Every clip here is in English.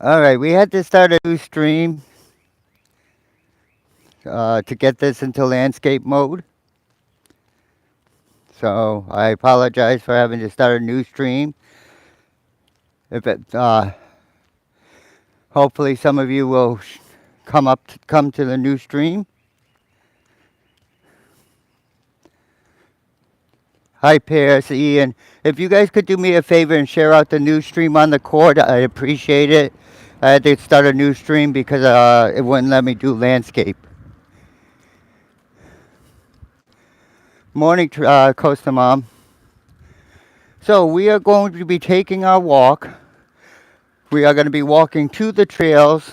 All right, we had to start a new stream to get this into landscape mode. So I apologize for having to start a new stream. If it, hopefully some of you will come to the new stream. Hi, Pierce, Ian. If you guys could do me a favor and share out the new stream on the cord, I'd appreciate it. I had to start a new stream because it wouldn't let me do landscape. Morning, Costa Mom. So we are going to be taking our walk. We are going to be walking to the trails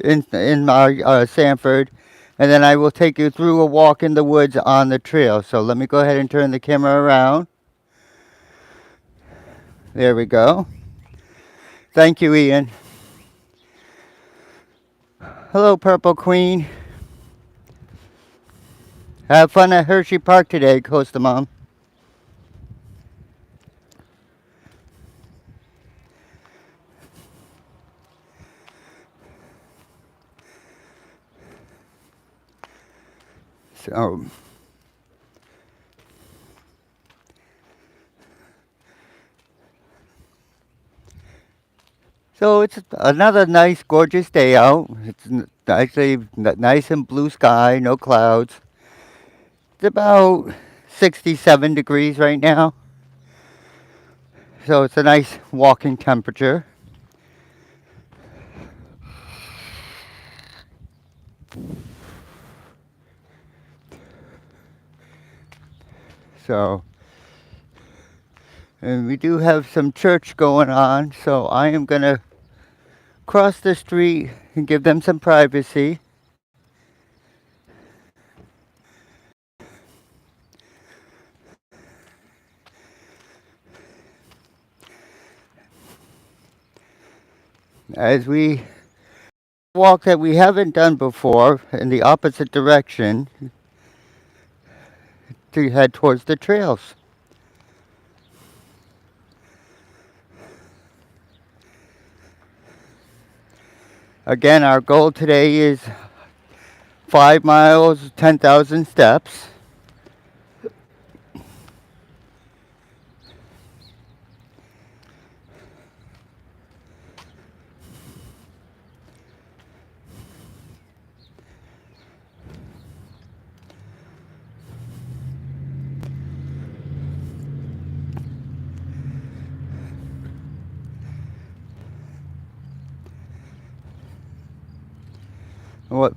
in Sanford, and then I will take you through a walk in the woods on the trail. So let me go ahead and turn the camera around. There we go. Thank you, Ian. Hello, Purple Queen. Have fun at Hershey Park today, Costa Mom. So, it's another nice, gorgeous day out. It's actually nice and blue sky, no clouds. It's about 67 degrees right now. So it's a nice walking temperature. So, and we do have some church going on, so I am going to cross the street and give them some privacy. As we walk that we haven't done before in the opposite direction to head towards the trails. Again, our goal today is 5 miles, 10,000 steps.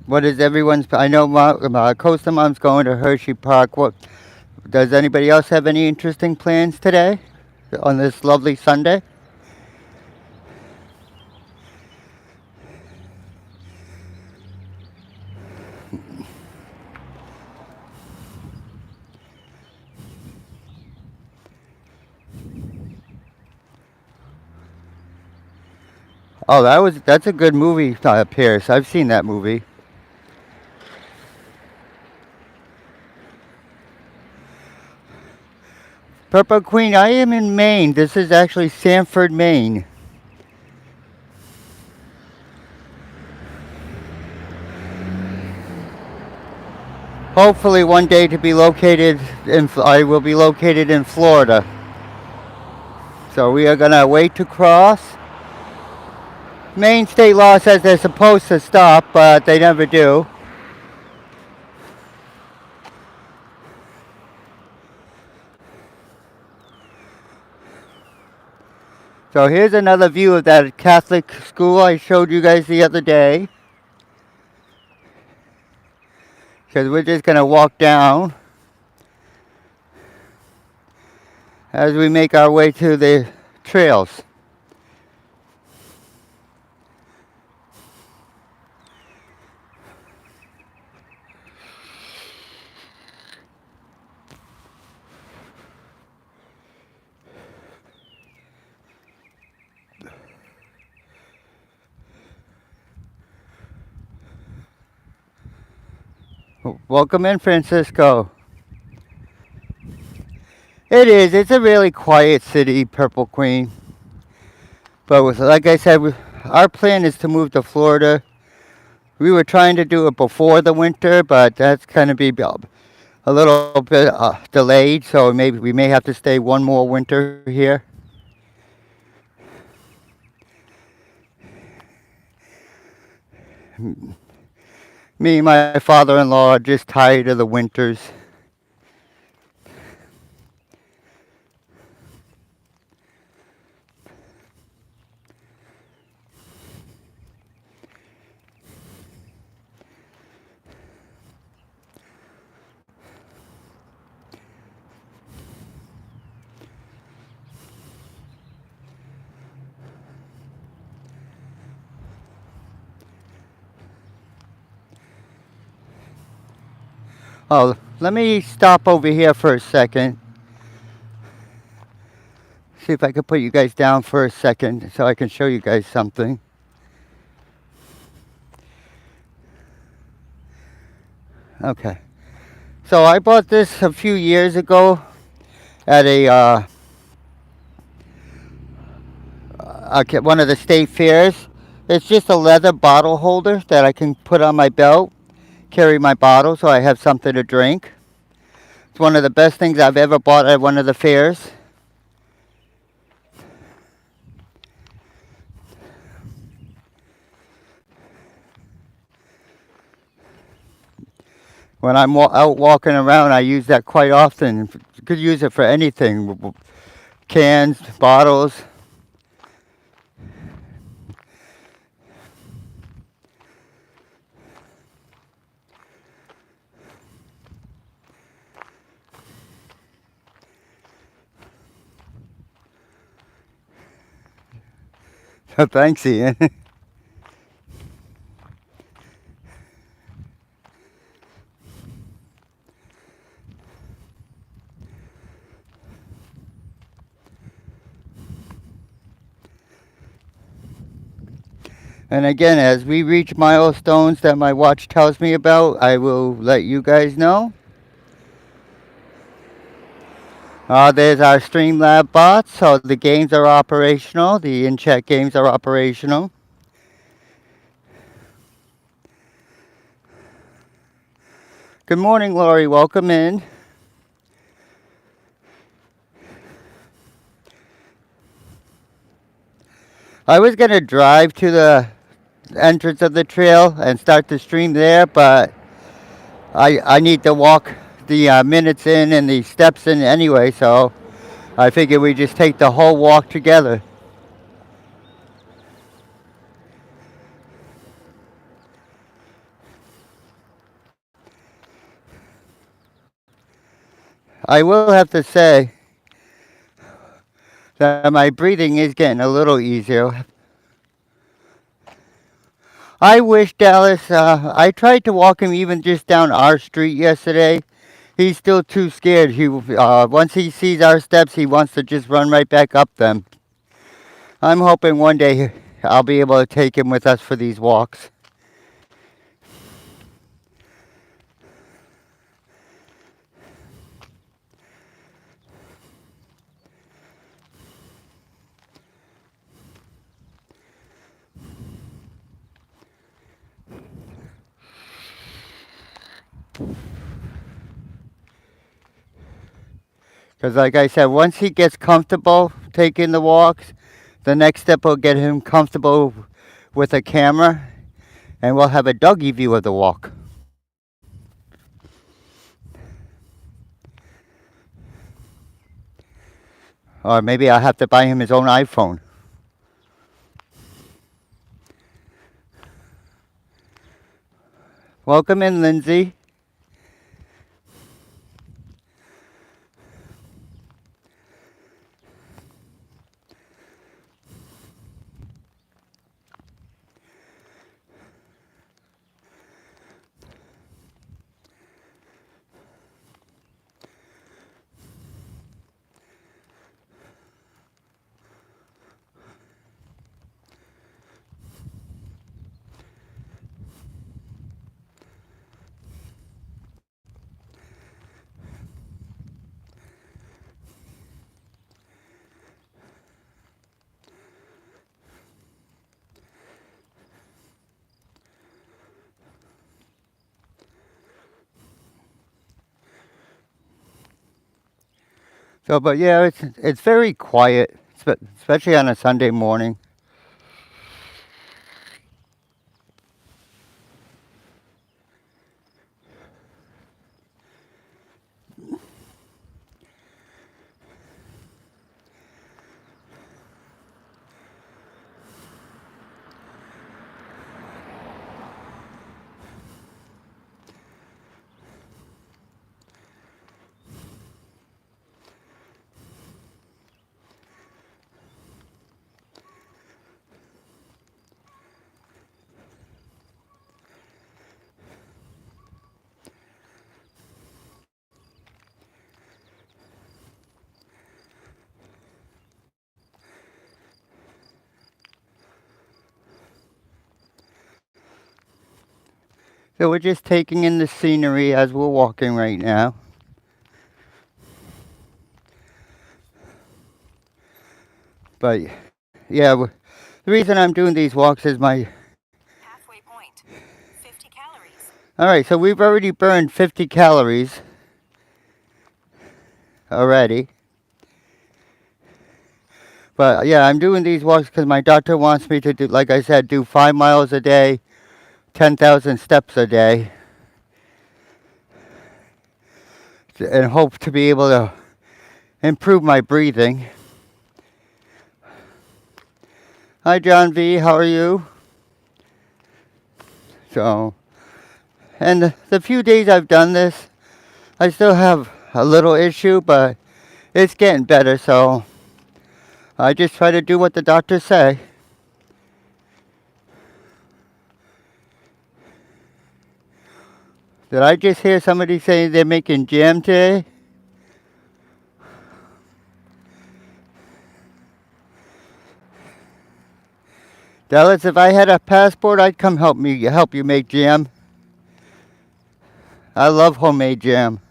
What is everyone's? I know Costa Mom's going to Hershey Park. What does anybody else have any interesting plans today on this lovely Sunday? Oh, that's a good movie, Pierce. I've seen that movie. Purple Queen, I am in Maine. This is actually Sanford, Maine. Hopefully one day to be located I will be located in Florida. So we are gonna wait to cross. Maine state law says they're supposed to stop, but they never do. So here's another view of that Catholic school I showed you guys the other day. Because we're just going to walk down as we make our way to the trails. Welcome in, Francisco. It is. It's a really quiet city, Purple Queen. But like I said, our plan is to move to Florida. We were trying to do it before the winter, but that's going to be a little bit delayed. So maybe we may have to stay one more winter here. Me and my father-in-law are just tired of the winters. Oh, let me stop over here for a second. See if I can put you guys down for a second so I can show you guys something. Okay. So I bought this a few years ago at one of the state fairs. It's just a leather bottle holder that I can put on my belt, carry my bottle so I have something to drink. It's one of the best things I've ever bought at one of the fairs. When I'm out walking around, I use that quite often. You could use it for anything. Cans, bottles. So thanks, Ian. And again, as we reach milestones that my watch tells me about, I will let you guys know. There's our Streamlab bots, so the games are operational. The in-chat games are operational. Good morning, Lori. Welcome in. I was going to drive to the entrance of the trail and start the stream there, but I need to walk the minutes in and the steps in anyway, so I figured we just take the whole walk together. I will have to say that my breathing is getting a little easier. I wish Dallas, I tried to walk him even just down our street yesterday. He's still too scared. Once he sees our steps, he wants to just run right back up them. I'm hoping one day I'll be able to take him with us for these walks. Because like I said, once he gets comfortable taking the walks, the next step will get him comfortable with a camera, and we'll have a doggy view of the walk. Or maybe I'll have to buy him his own iPhone. Welcome in, Lindsay. So, but yeah, it's very quiet, especially on a Sunday morning. So we're just taking in the scenery as we're walking right now. But yeah, the reason I'm doing these walks is my. Halfway point. 50 calories. All right, so we've already burned 50 calories already. But yeah, I'm doing these walks because my doctor wants me to do, like I said, do 5 miles a day, 10,000 steps a day, and hope to be able to improve my breathing. Hi, John V. How are you? So, and the few days I've done this, I still have a little issue, but it's getting better. So I just try to do what the doctors say. Did I just hear somebody say they're making jam today? Dallas, if I had a passport, I'd come help you make jam. I love homemade jam.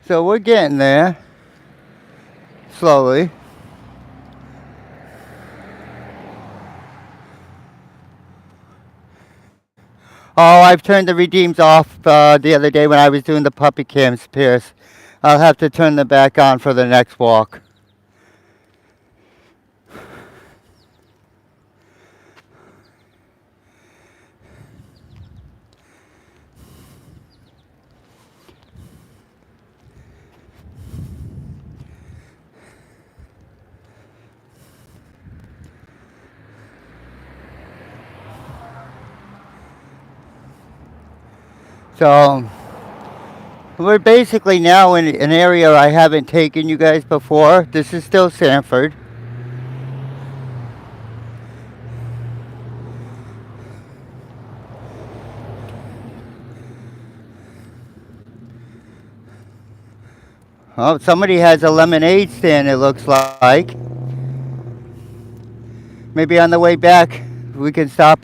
So we're getting there slowly. Oh, I've turned the redeems off the other day when I was doing the puppy cams, Pierce. I'll have to turn them back on for the next walk. So we're basically now in an area I haven't taken you guys before. This is still Sanford. Oh, somebody has a lemonade stand, it looks like. Maybe on the way back, we can stop,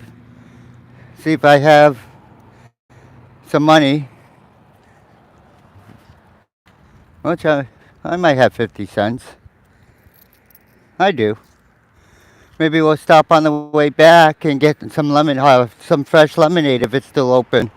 see if I have some money. Which I might have 50 cents. I do. Maybe we'll stop on the way back and get some fresh lemonade if it's still open.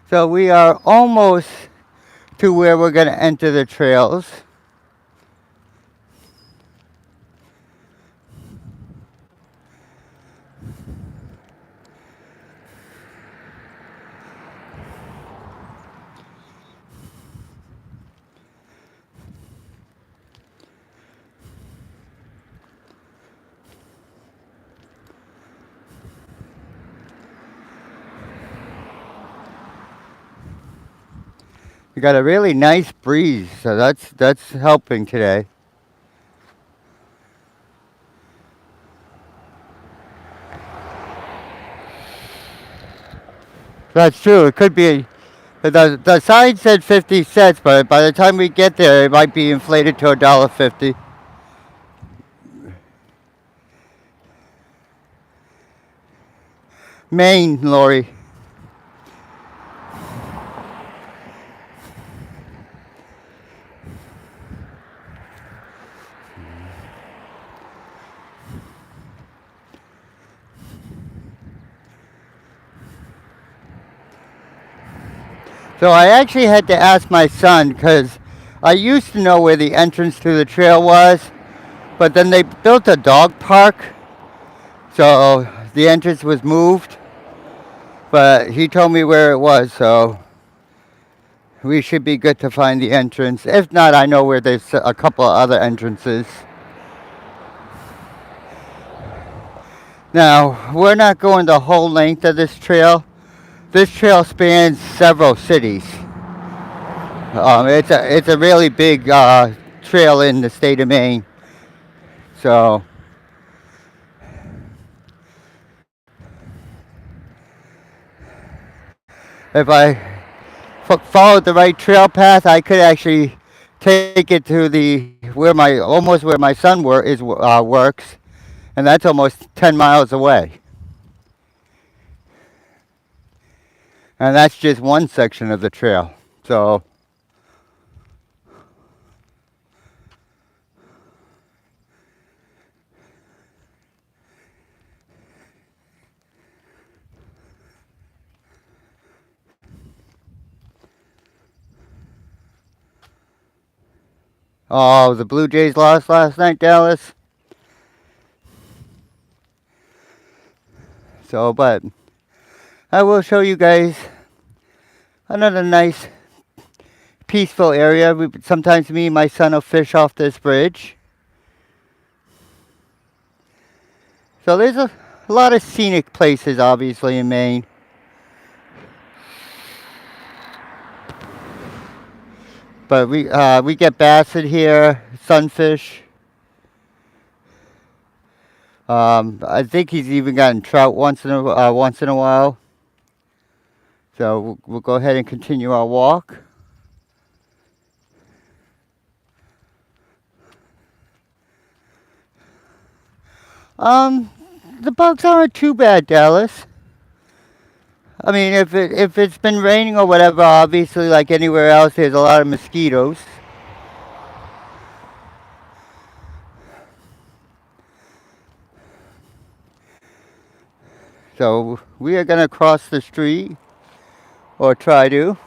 So we are almost to where we're going to enter the trails. We got a really nice breeze, so that's helping today. That's true. It could be. The sign said 50 cents, but by the time we get there, it might be inflated to $1.50. Maine, Lori. So I actually had to ask my son because I used to know where the entrance to the trail was, but then they built a dog park, so the entrance was moved. But he told me where it was, so we should be good to find the entrance. If not, I know where there's a couple of other entrances. Now, we're not going the whole length of this trail. This trail spans several cities. It's a really big trail in the state of Maine. So if I followed the right trail path, I could actually take it to the where my son works, and that's almost 10 miles away. And that's just one section of the trail. So oh, the Blue Jays lost last night, Dallas. So, but I will show you guys another nice, peaceful area. Sometimes me and my son will fish off this bridge. So there's a lot of scenic places, obviously, in Maine. But we get basset here, sunfish. I think he's even gotten trout once in a while. So we'll go ahead and continue our walk. The bugs aren't too bad, Dallas. I mean, if it's been raining or whatever, obviously, like anywhere else, there's a lot of mosquitoes. So we are gonna cross the street, or try to.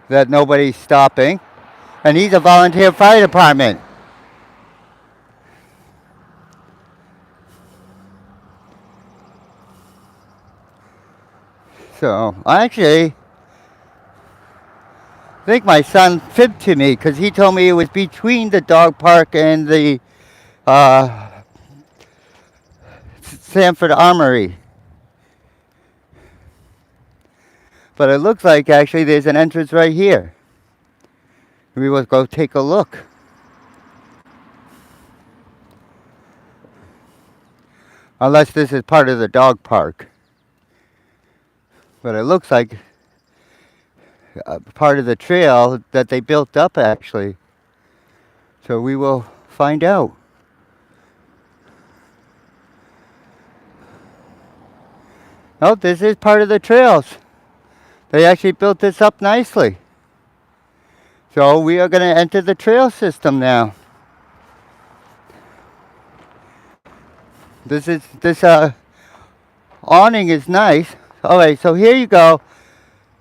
That nobody's stopping, and he's a volunteer fire department. So I actually think my son fibbed to me because he told me it was between the dog park and the uh, Sanford Armory. But it looks like actually there's an entrance right here. We will go take a look. Unless this is part of the dog park. But it looks like part of the trail that they built up actually. So we will find out. Oh, this is part of the trails. They actually built this up nicely. So we are going to enter the trail system now. This awning is nice. All right, so here you go.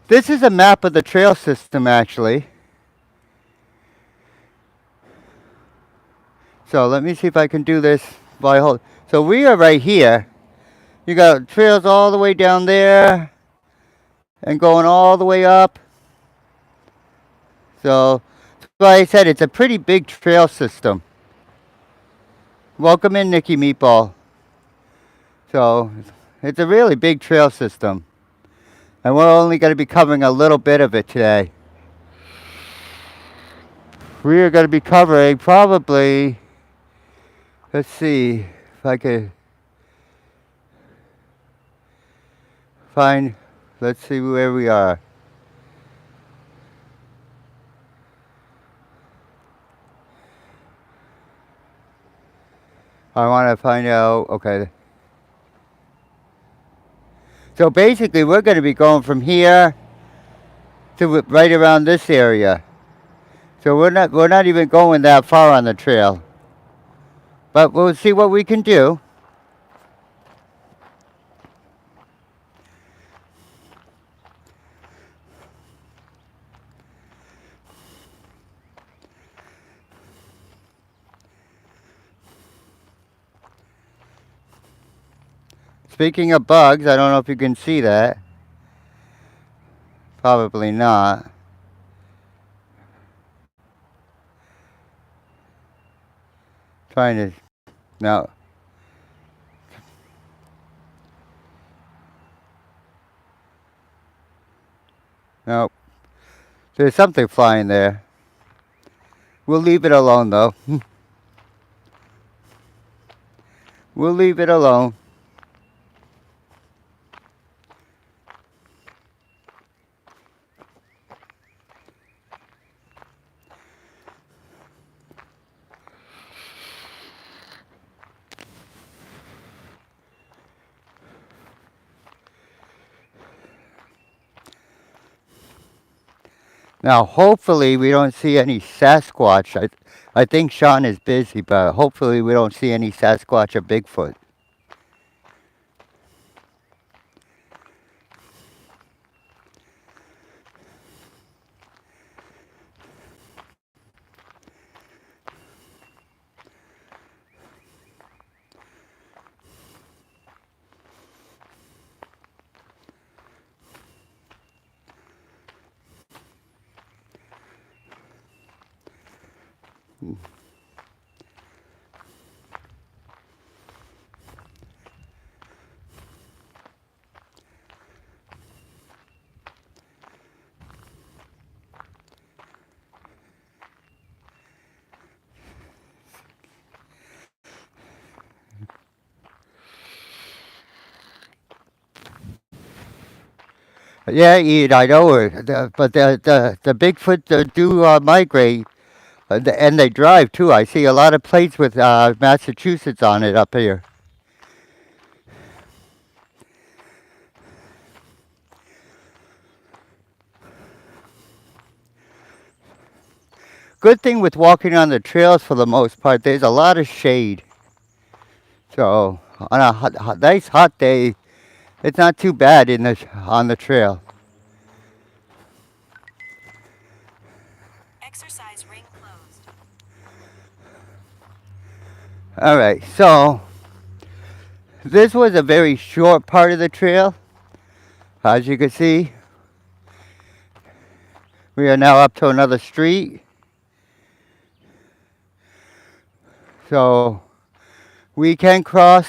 This is a map of the trail system actually. So let me see if I can do this by hold. So we are right here. You got trails all the way down there and going all the way up. So like I said, it's a pretty big trail system. Welcome in, Nikki Meatball. So it's a really big trail system. And we're only going to be covering a little bit of it today. We are going to be covering probably, let's see if I could find, let's see where we are. I want to find out, okay. So basically we're going to be going from here to right around this area. So we're not even going that far on the trail. But we'll see what we can do. Speaking of bugs, I don't know if you can see that. Probably not. Trying to, no. Nope. There's something flying there. We'll leave it alone though. We'll leave it alone. Now, hopefully, we don't see any Sasquatch. I think Sean is busy, but hopefully, we don't see any Sasquatch or Bigfoot. Yeah, Ed, I know it. But the Bigfoot do migrate, and they drive too. I see a lot of plates with Massachusetts on it up here. Good thing with walking on the trails for the most part, there's a lot of shade. So on a nice hot day, it's not too bad on the trail. Exercise ring closed. All right, so this was a very short part of the trail. As you can see, we are now up to another street. So we can cross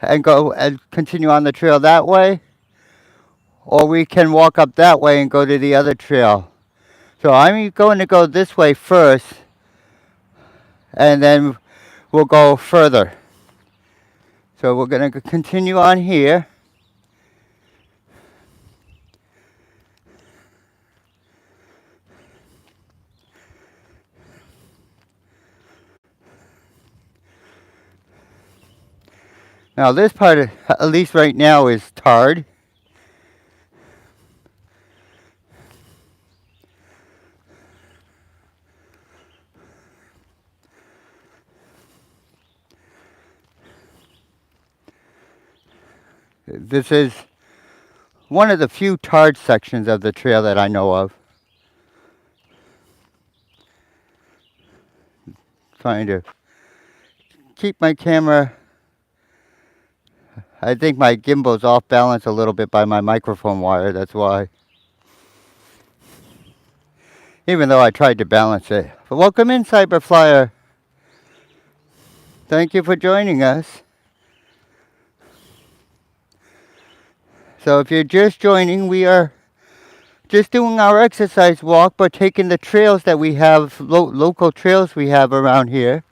and go and continue on the trail that way, or we can walk up that way and go to the other trail. So I'm going to go this way first, and then we'll go further. So we're going to continue on here. Now this part, at least right now, is tarred. This is one of the few tarred sections of the trail that I know of. Trying to keep my camera. I think my gimbal's off balance a little bit by my microphone wire, that's why. Even though I tried to balance it. But welcome in, Cyberflyer. Thank you for joining us. So if you're just joining, we are just doing our exercise walk, but taking the trails that we have, local trails we have around here.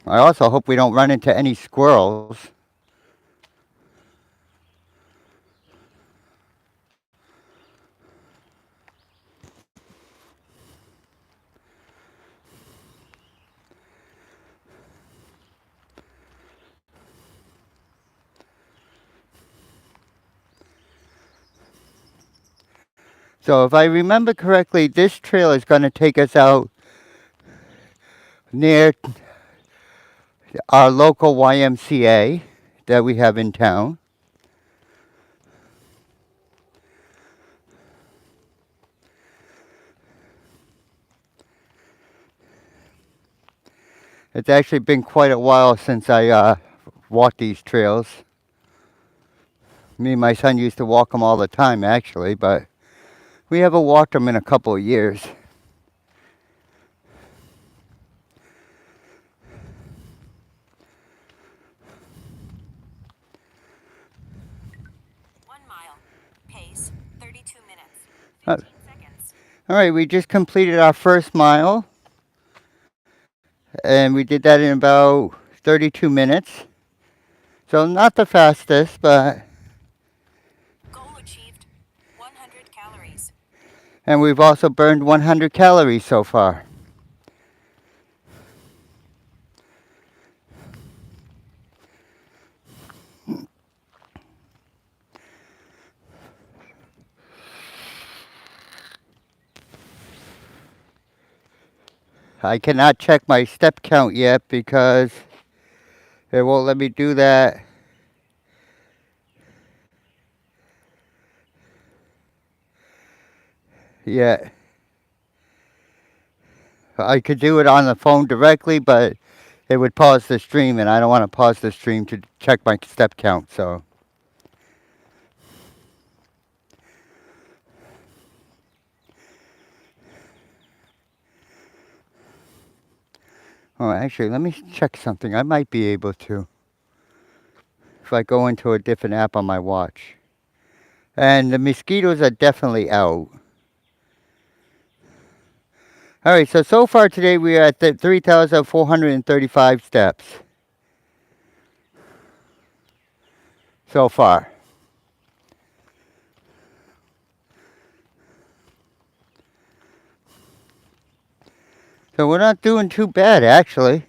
I also hope we don't run into any squirrels. So if I remember correctly, this trail is going to take us out near our local YMCA that we have in town. It's actually been quite a while since I walked these trails. Me and my son used to walk them all the time, actually, but we haven't walked them in a couple of years. Pace 32 minutes. Uh, 15 seconds. All right, we just completed our first mile, and we did that in about 32 minutes. So not the fastest, but Goal achieved. 100 calories. and we've also burned 100 calories so far. I cannot check my step count yet because it won't let me do that. Yet. I could do it on the phone directly, but it would pause the stream, and I don't want to pause the stream to check my step count. So, oh, actually, let me check something. I might be able to if I go into a different app on my watch. And the mosquitoes are definitely out. All right, so far today we are at 3,435 steps. So far. So we're not doing too bad, actually.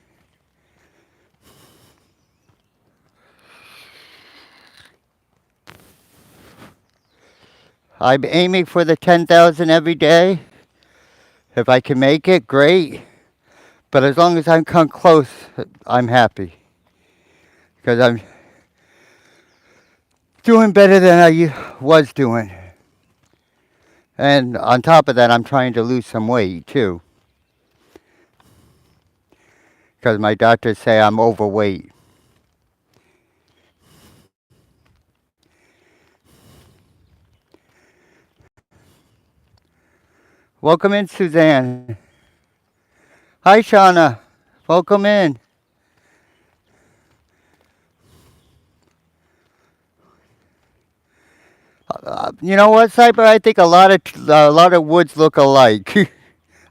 I'm aiming for the 10,000 every day. If I can make it, great. But as long as I come close, I'm happy. Because I'm doing better than I was doing. And on top of that, I'm trying to lose some weight, too. Because my doctors say I'm overweight. Welcome in, Suzanne. Hi, Shauna. Welcome in. You know what, Cyber? I think a lot of woods look alike,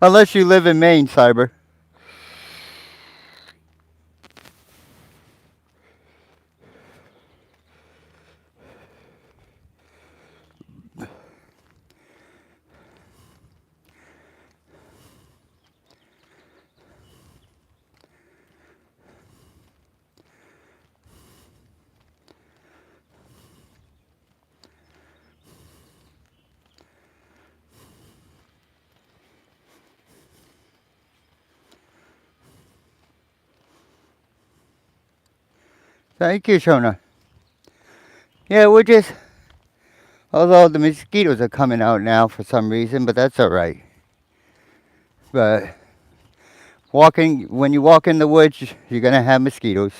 unless you live in Maine, Cyber. Thank you, Shona. Yeah, we're just. Although the mosquitoes are coming out now for some reason, but that's all right. But when you walk in the woods, you're gonna have mosquitoes.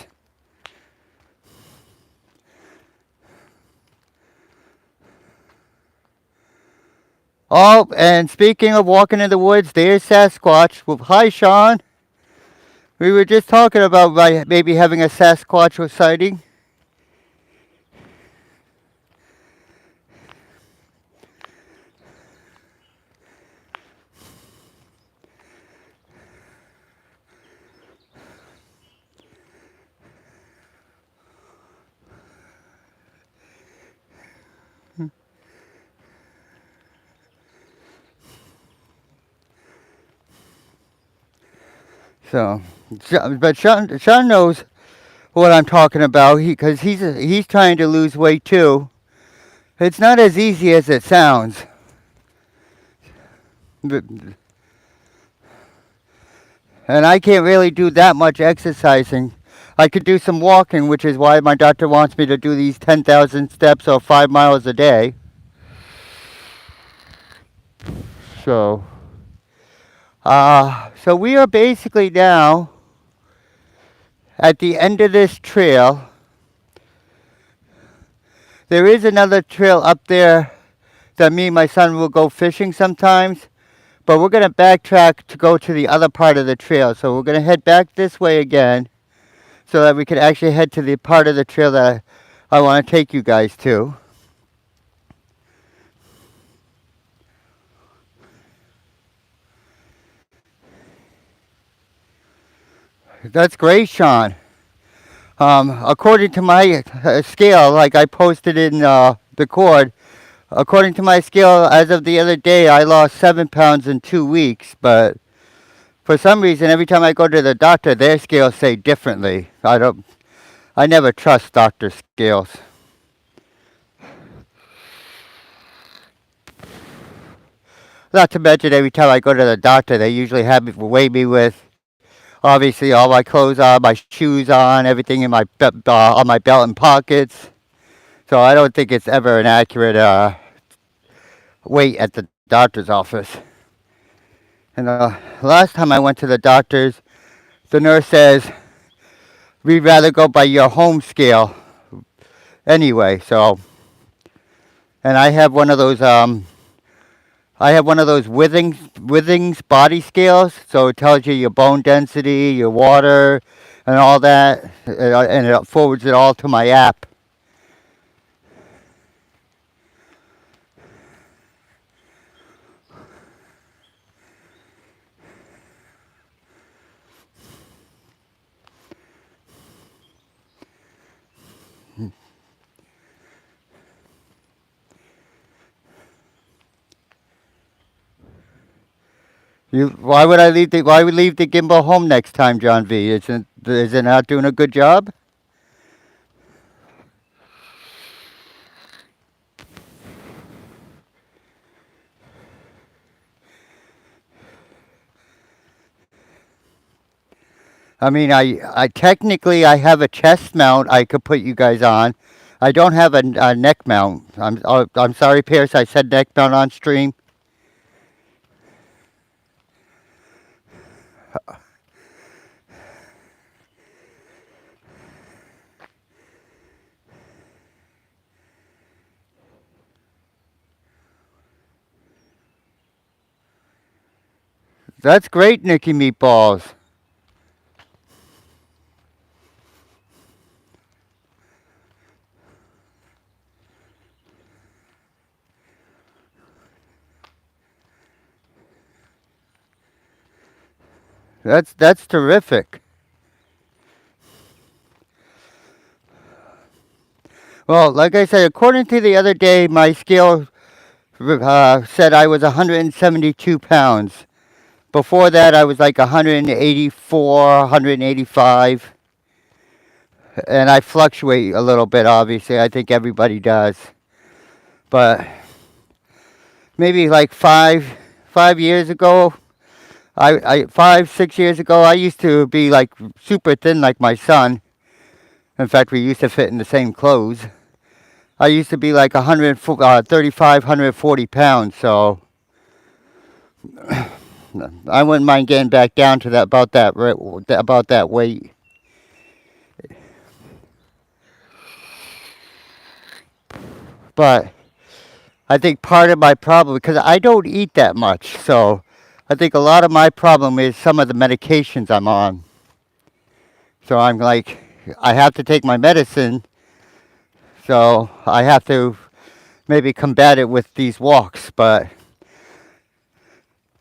Oh, and speaking of walking in the woods, there's Sasquatch. Well, hi, Sean. We were just talking about maybe having a Sasquatch sighting. So, but Sean knows what I'm talking about because he's trying to lose weight too. It's not as easy as it sounds. And I can't really do that much exercising. I could do some walking, which is why my doctor wants me to do these 10,000 steps or 5 miles a day. So, so we are basically now at the end of this trail. There is another trail up there that me and my son will go fishing sometimes, but we're going to backtrack to go to the other part of the trail. So we're going to head back this way again so that we can actually head to the part of the trail that I want to take you guys to. That's great, Sean. According to my scale, like I posted in the cord, according to my scale, as of the other day, I lost 7 pounds in 2 weeks. But for some reason, every time I go to the doctor, their scales say differently. I never trust doctor scales. Not to mention, every time I go to the doctor, they usually weigh me with obviously all my clothes on, my shoes on, everything in my on my belt and pockets. So I don't think it's ever an accurate weight at the doctor's office. And last time I went to the doctor's, the nurse says, we'd rather go by your home scale anyway. So, and I have one of those Withings body scales, so it tells you your bone density, your water, and all that, and it forwards it all to my app. Why would leave the gimbal home next time, John V? Is it not doing a good job? I mean, I technically I have a chest mount I could put you guys on. I don't have a neck mount. I'm sorry, Pierce. I said neck mount on stream. That's great, Nicky Meatballs. That's terrific. Well, like I said, according to the other day, my scale said I was 172 pounds. Before that, I was like 184, 185. And I fluctuate a little bit, obviously. I think everybody does. But maybe like 5 years ago, 5, 6 years ago, I used to be like super thin like my son. In fact, we used to fit in the same clothes. I used to be like 135, 140 pounds. So I wouldn't mind getting back down to that about that weight. But I think part of my problem, because I don't eat that much, so I think a lot of my problem is some of the medications I'm on. So I'm like, I have to take my medicine, so I have to maybe combat it with these walks. But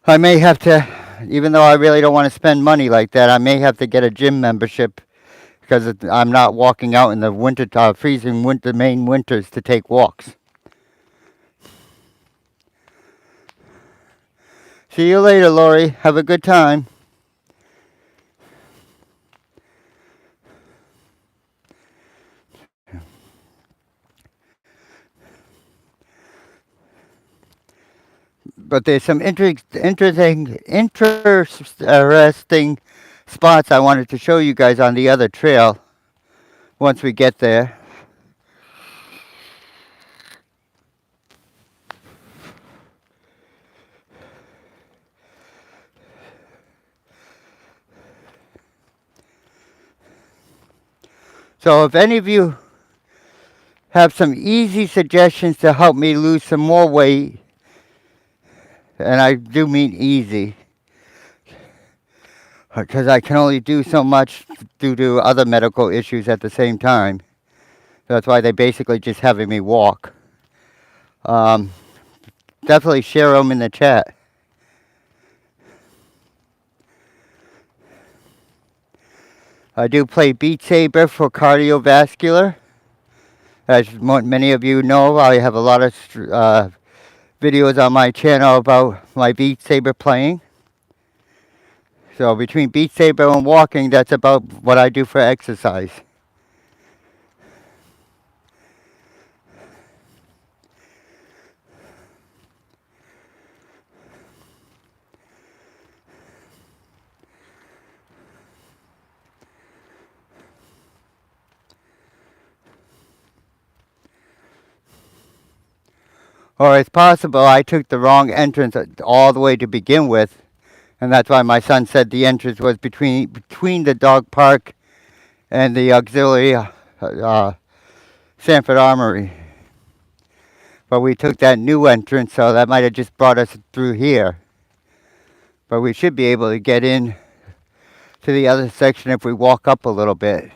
I may have to, even though I really don't want to spend money like that, I may have to get a gym membership because I'm not walking out in the winter, freezing winter, Maine winters to take walks. See you later, Lori. Have a good time. But there's some interesting spots I wanted to show you guys on the other trail once we get there. So if any of you have some easy suggestions to help me lose some more weight, and I do mean easy, because I can only do so much due to other medical issues at the same time. That's why they basically just having me walk. Um, Definitely share them in the chat. I do play Beat Saber for cardiovascular. As many of you know, I have a lot of videos on my channel about my Beat Saber playing. So between Beat Saber and walking, that's about what I do for exercise. Or it's possible I took the wrong entrance all the way to begin with, and that's why my son said the entrance was between the dog park and the auxiliary Sanford Armory. But we took that new entrance, so that might have just brought us through here. But we should be able to get in to the other section if we walk up a little bit.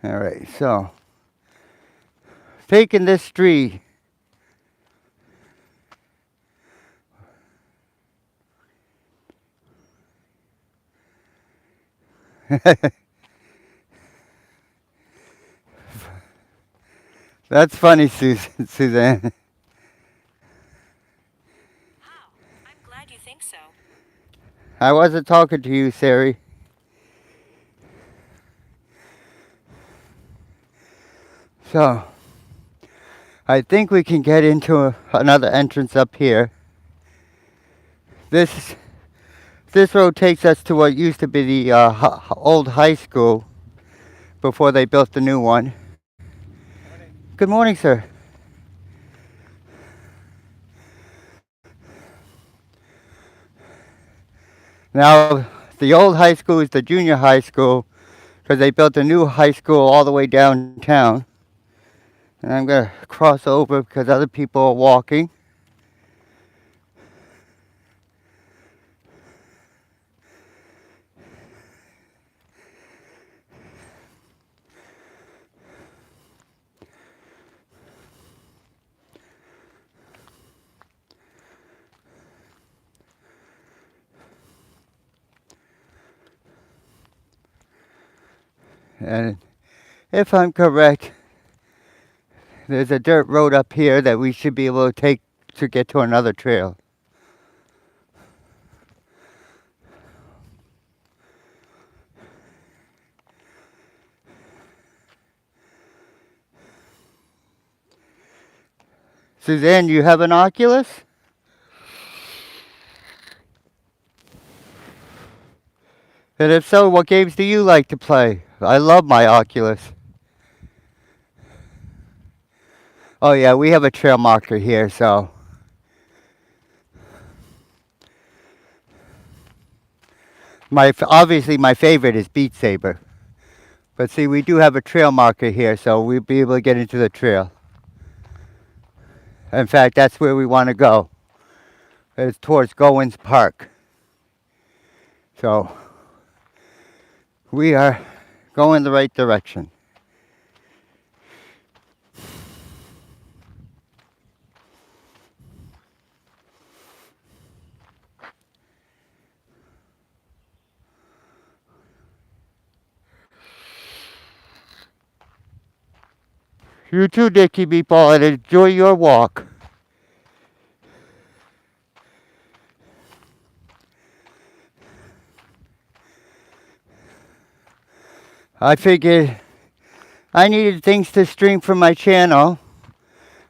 All right, so taking this street. That's funny, Suzanne. Wow, I'm glad you think so. I wasn't talking to you, Sari. So, I think we can get into another entrance up here. This road takes us to what used to be the old high school before they built the new one. Good morning, sir. Now, the old high school is the junior high school because they built a new high school all the way downtown. And I'm going to cross over because other people are walking. And if I'm correct, there's a dirt road up here that we should be able to take to get to another trail. Suzanne, you have an Oculus? And if so, what games do you like to play? I love my Oculus. Oh yeah, we have a trail marker here, so obviously my favorite is Beat Saber. But see, we do have a trail marker here, so we'll be able to get into the trail. In fact, that's where we want to go. It's towards Goins Park. So we are going the right direction. You too, Dickie Meatball, and enjoy your walk. I figured I needed things to stream from my channel,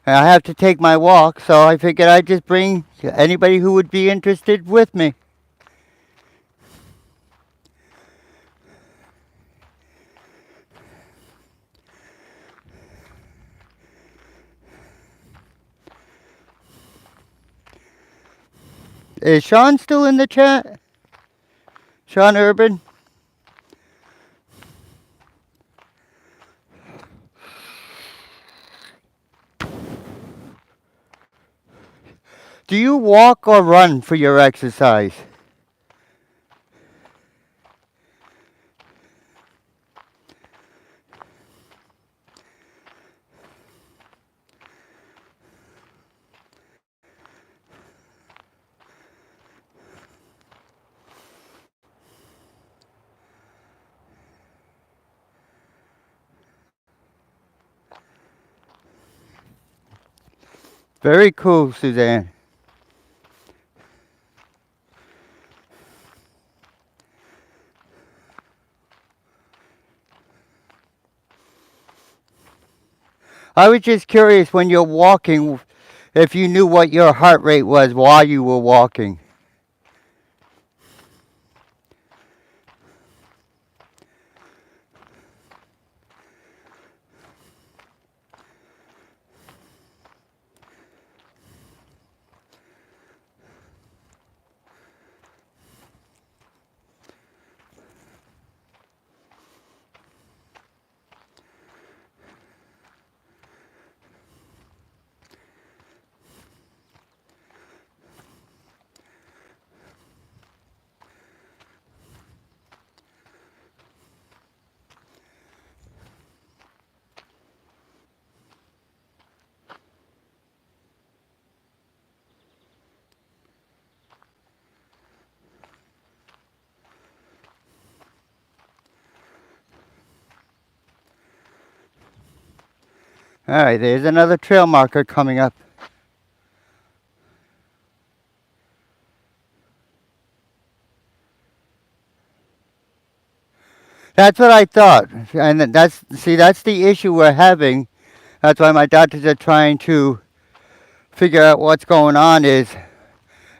and I have to take my walk, so I figured I'd just bring anybody who would be interested with me. Is Sean still in the chat? Sean Urban? Do you walk or run for your exercise? Very cool, Suzanne. I was just curious when you're walking if you knew what your heart rate was while you were walking. All right, there's another trail marker coming up. That's what I thought, and that's the issue we're having. That's why my doctors are trying to figure out what's going on. Is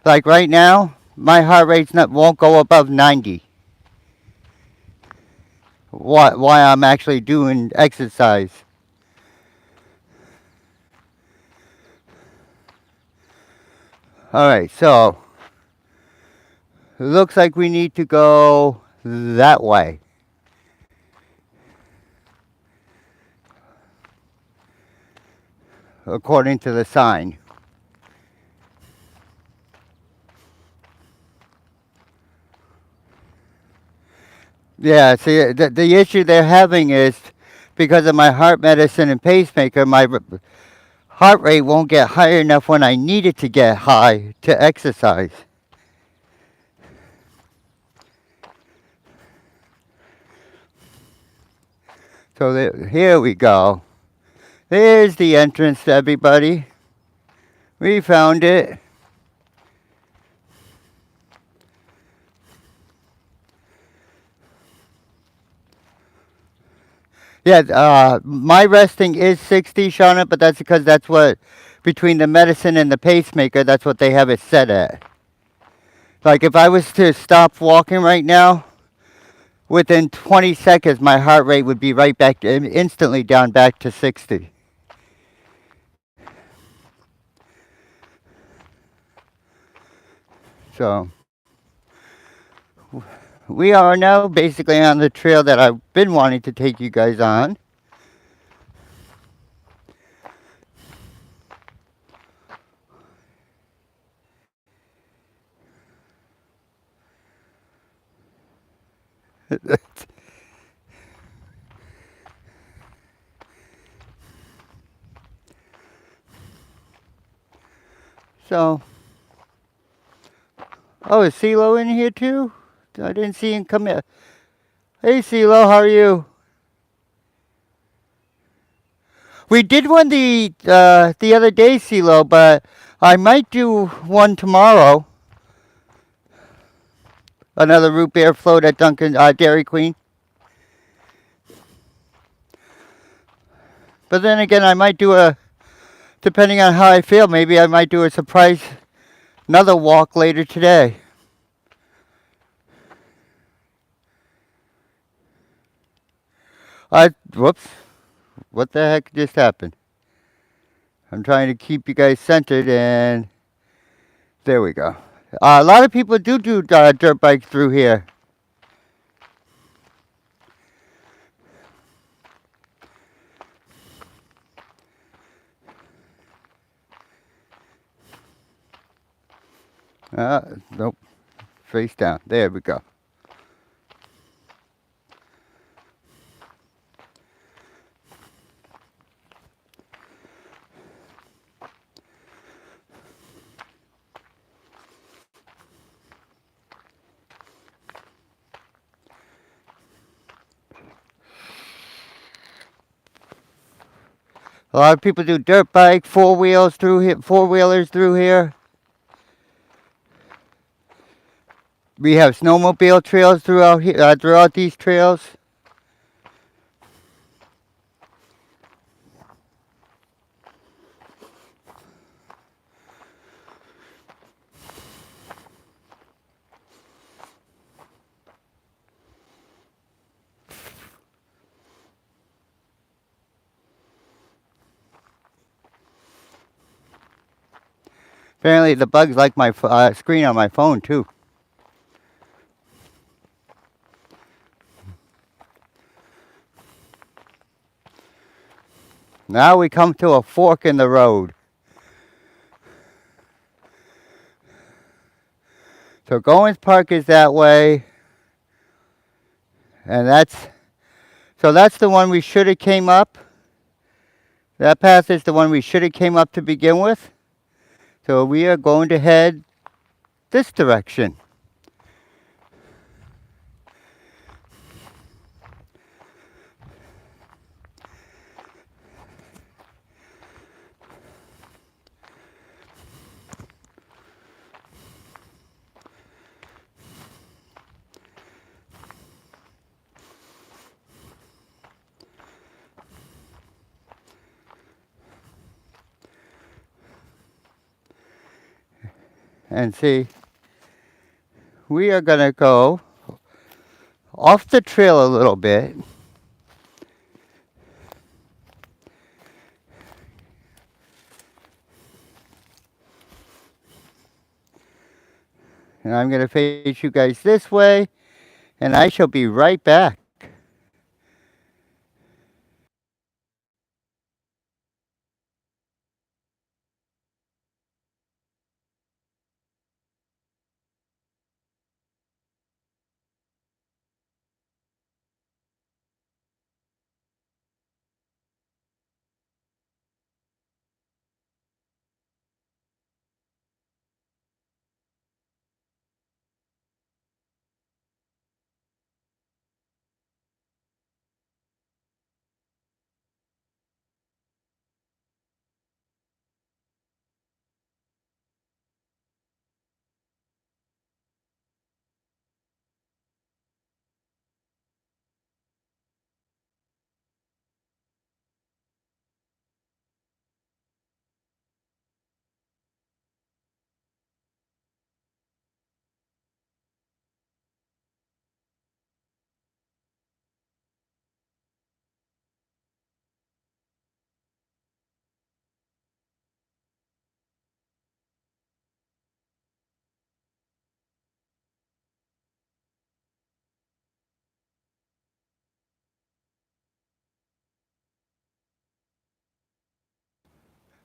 like right now, my heart rate's won't go above 90. Why I'm actually doing exercise. All right, so it looks like we need to go that way. According to the sign. Yeah, see, the issue they're having is because of my heart medicine and pacemaker, my heart rate won't get high enough when I need it to get high to exercise. So here we go. There's the entrance, everybody. We found it. Yeah, my resting is 60, Shauna, but that's because that's what between the medicine and the pacemaker, that's what they have it set at. Like if I was to stop walking right now, within 20 seconds, my heart rate would be right back, instantly down back to 60. So we are now basically on the trail that I've been wanting to take you guys on. So, oh, is CeeLo in here too? I didn't see him come in. Hey, CeeLo, how are you? We did one the other day, CeeLo, but I might do one tomorrow. Another root beer float at Dunkin' Dairy Queen. But then again, I might do a, depending on how I feel, maybe I might do a surprise, another walk later today. Whoops. What the heck just happened? I'm trying to keep you guys centered, and there we go. A lot of people do dirt bike through here. Nope. Face down. There we go. A lot of people do dirt bike, four-wheelers through here. We have snowmobile trails throughout here, throughout these trails. Apparently, the bugs like my screen on my phone too. Now we come to a fork in the road. So Goins Park is that way, and that's the one we should have came up. That path is the one we should have came up to begin with. So we are going to head this direction. And see, we are going to go off the trail a little bit. And I'm going to face you guys this way, and I shall be right back.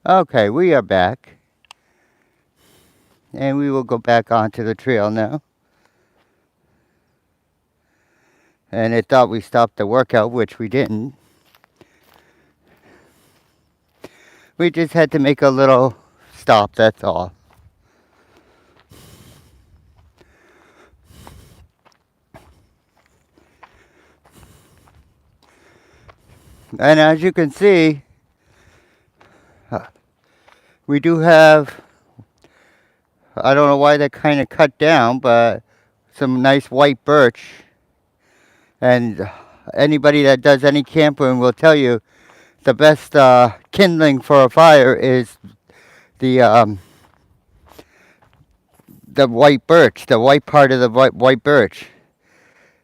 Okay, we are back. And we will go back onto the trail now. And it thought we stopped the workout, which we didn't. We just had to make a little stop, that's all. And as you can see, we do have, I don't know why they're kind of cut down, but some nice white birch. And anybody that does any camping will tell you the best kindling for a fire is the white birch, the white part of the white birch.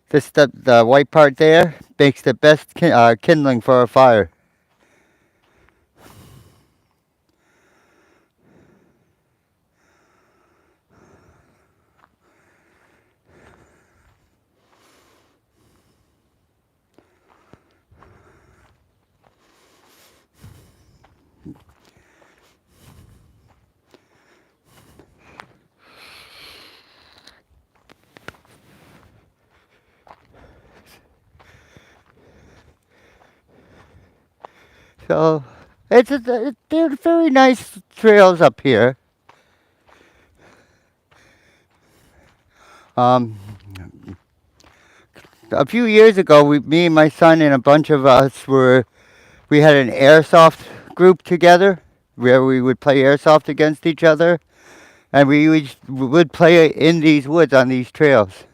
The white part there makes the best kindling for a fire. So they're very nice trails up here. Um, a few years ago, me and my son and a bunch of us we had an airsoft group together where we would play airsoft against each other, and we would play in these woods on these trails.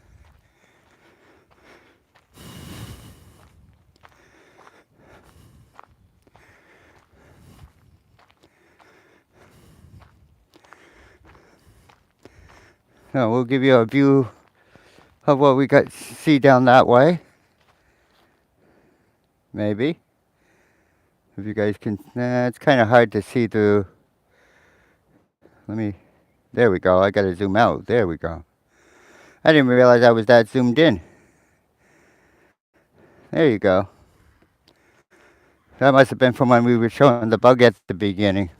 So we'll give you a view of what we got see down that way. Maybe. If you guys can, it's kind of hard to see through. There we go. I got to zoom out. There we go. I didn't realize I was that zoomed in. There you go. That must have been from when we were showing the bug at the beginning.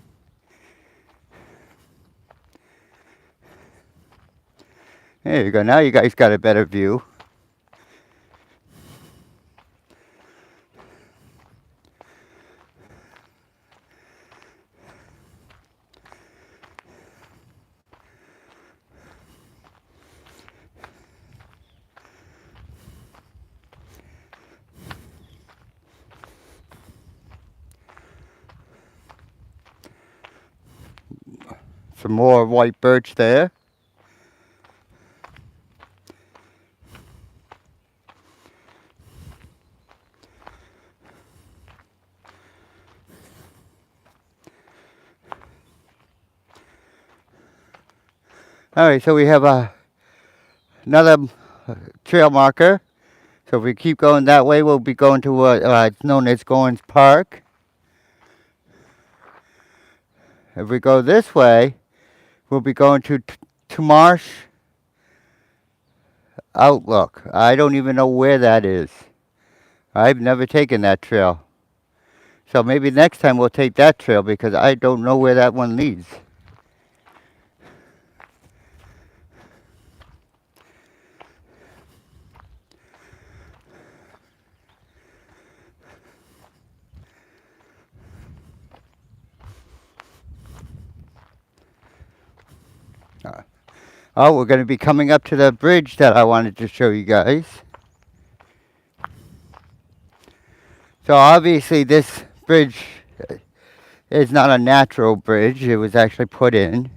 There you go. Now you guys got a better view. Some more white birch there. All right, so we have another trail marker. So if we keep going that way, we'll be going to what it's known as Goins Park. If we go this way, we'll be going to Marsh Outlook. I don't even know where that is. I've never taken that trail. So maybe next time we'll take that trail because I don't know where that one leads. Oh, we're going to be coming up to the bridge that I wanted to show you guys. So obviously this bridge is not a natural bridge. It was actually put in.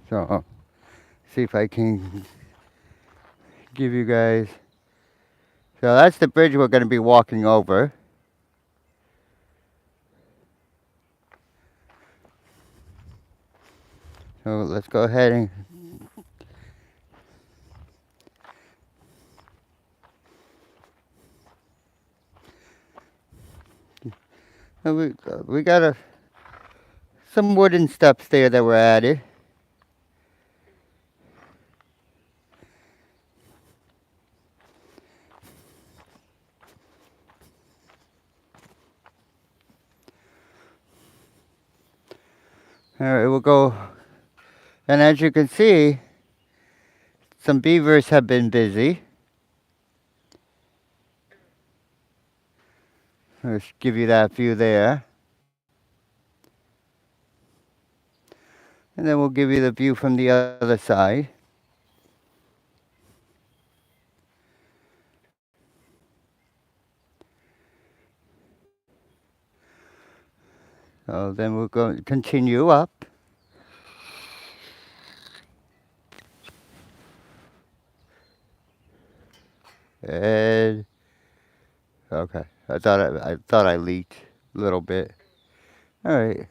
So see if I can give you guys. So that's the bridge we're going to be walking over. So let's go ahead and we got some wooden steps there that were added. Alright, we'll go. And as you can see, some beavers have been busy. Let's give you that view there. And then we'll give you the view from the other side. So then we'll go continue up. And okay, I thought I leaked a little bit. All right.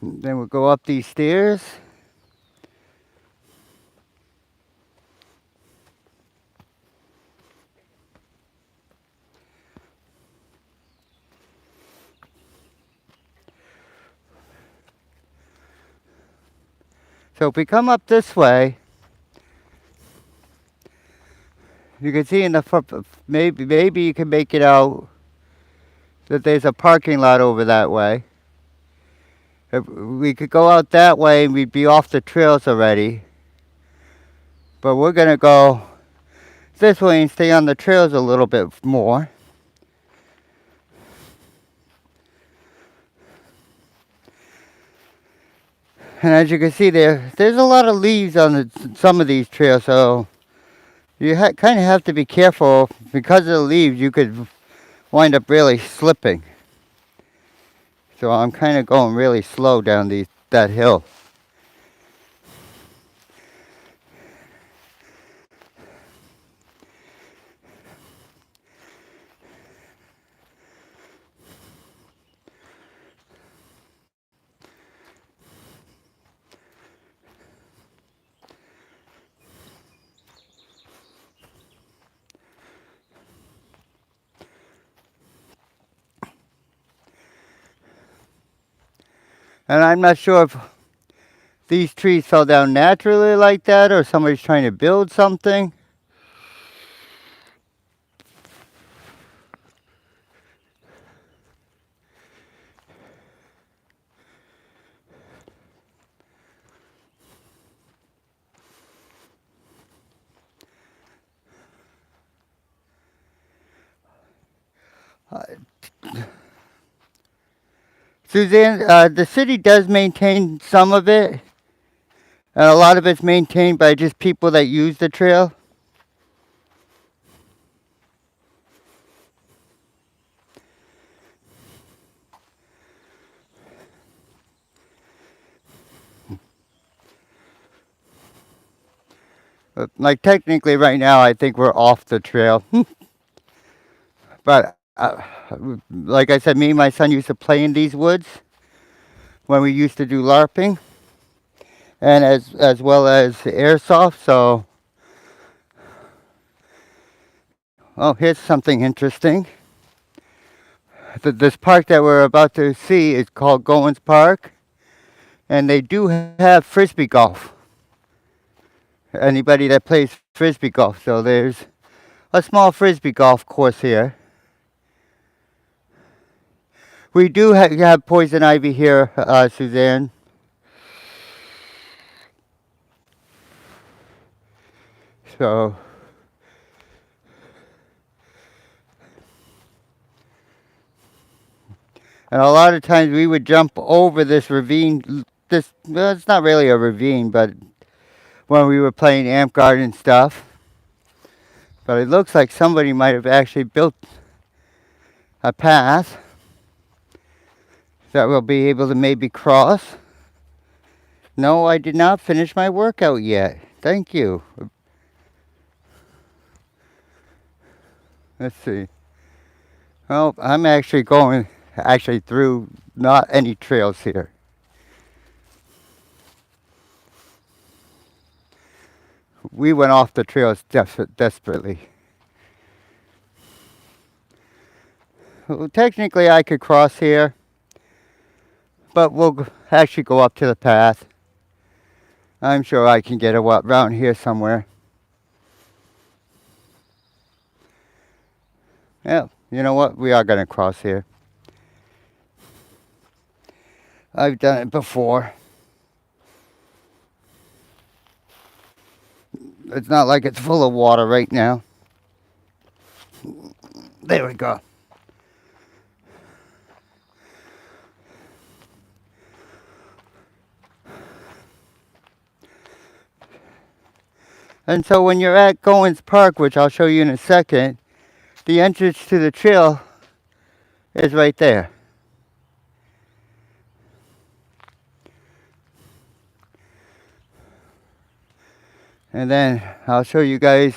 Then we'll go up these stairs. So if we come up this way, you can see in the front, maybe you can make it out that there's a parking lot over that way. If we could go out that way and we'd be off the trails already. But we're gonna go this way and stay on the trails a little bit more. And as you can see there's a lot of leaves on some of these trails, so you kind of have to be careful. Because of the leaves, you could wind up really slipping. So I'm kind of going really slow down that hill. And I'm not sure if these trees fell down naturally like that or somebody's trying to build something. Suzanne, the city does maintain some of it, and a lot of it's maintained by just people that use the trail. But, like technically right now I think we're off the trail. But like I said, me and my son used to play in these woods when we used to do LARPing, and as well as airsoft. So, oh, here's something interesting. This park that we're about to see is called Goins Park, and they do have frisbee golf. Anybody that plays frisbee golf, so there's a small frisbee golf course here. We do have poison ivy here, Suzanne. So, and a lot of times we would jump over this ravine. Well, it's not really a ravine, but when we were playing Amp Garden stuff. But it looks like somebody might have actually built a path that we'll be able to maybe cross. No, I did not finish my workout yet. Thank you. Let's see. Well, I'm actually going through not any trails here. We went off the trails desperately. Well, technically I could cross here, but we'll actually go up to the path. I'm sure I can get around here somewhere. Yeah, you know what? We are going to cross here. I've done it before. It's not like it's full of water right now. There we go. And so when you're at Goins Park, which I'll show you in a second, the entrance to the trail is right there. And then I'll show you guys.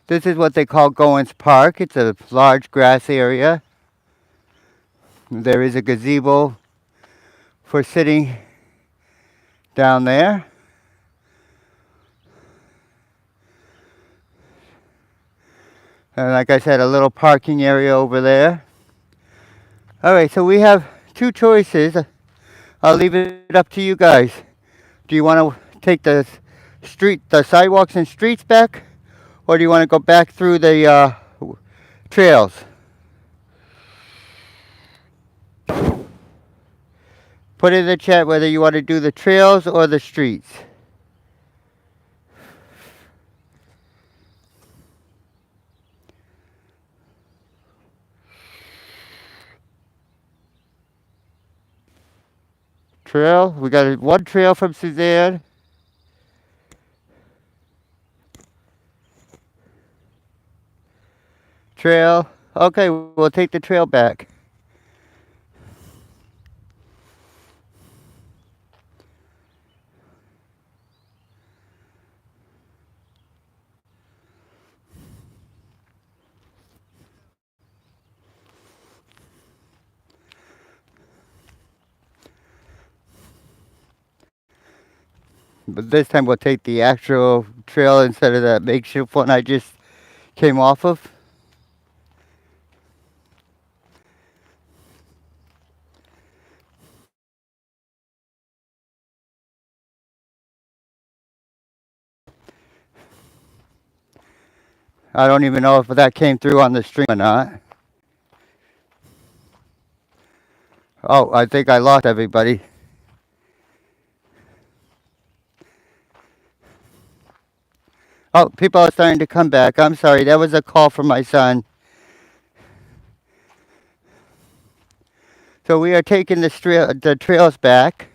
This is what they call Goins Park. It's a large grass area. There is a gazebo for sitting down there. And like I said, a little parking area over there. All right, so we have two choices. I'll leave it up to you guys. Do you want to take the sidewalks and streets back, or do you want to go back through the trails? Put in the chat whether you want to do the trails or the streets. Trail. We got one trail from Suzanne. Trail. Okay, we'll take the trail back. But this time we'll take the actual trail instead of that makeshift one I just came off of. I don't even know if that came through on the stream or not. Oh, I think I lost everybody. Oh, people are starting to come back. I'm sorry, that was a call from my son. So we are taking the trails back.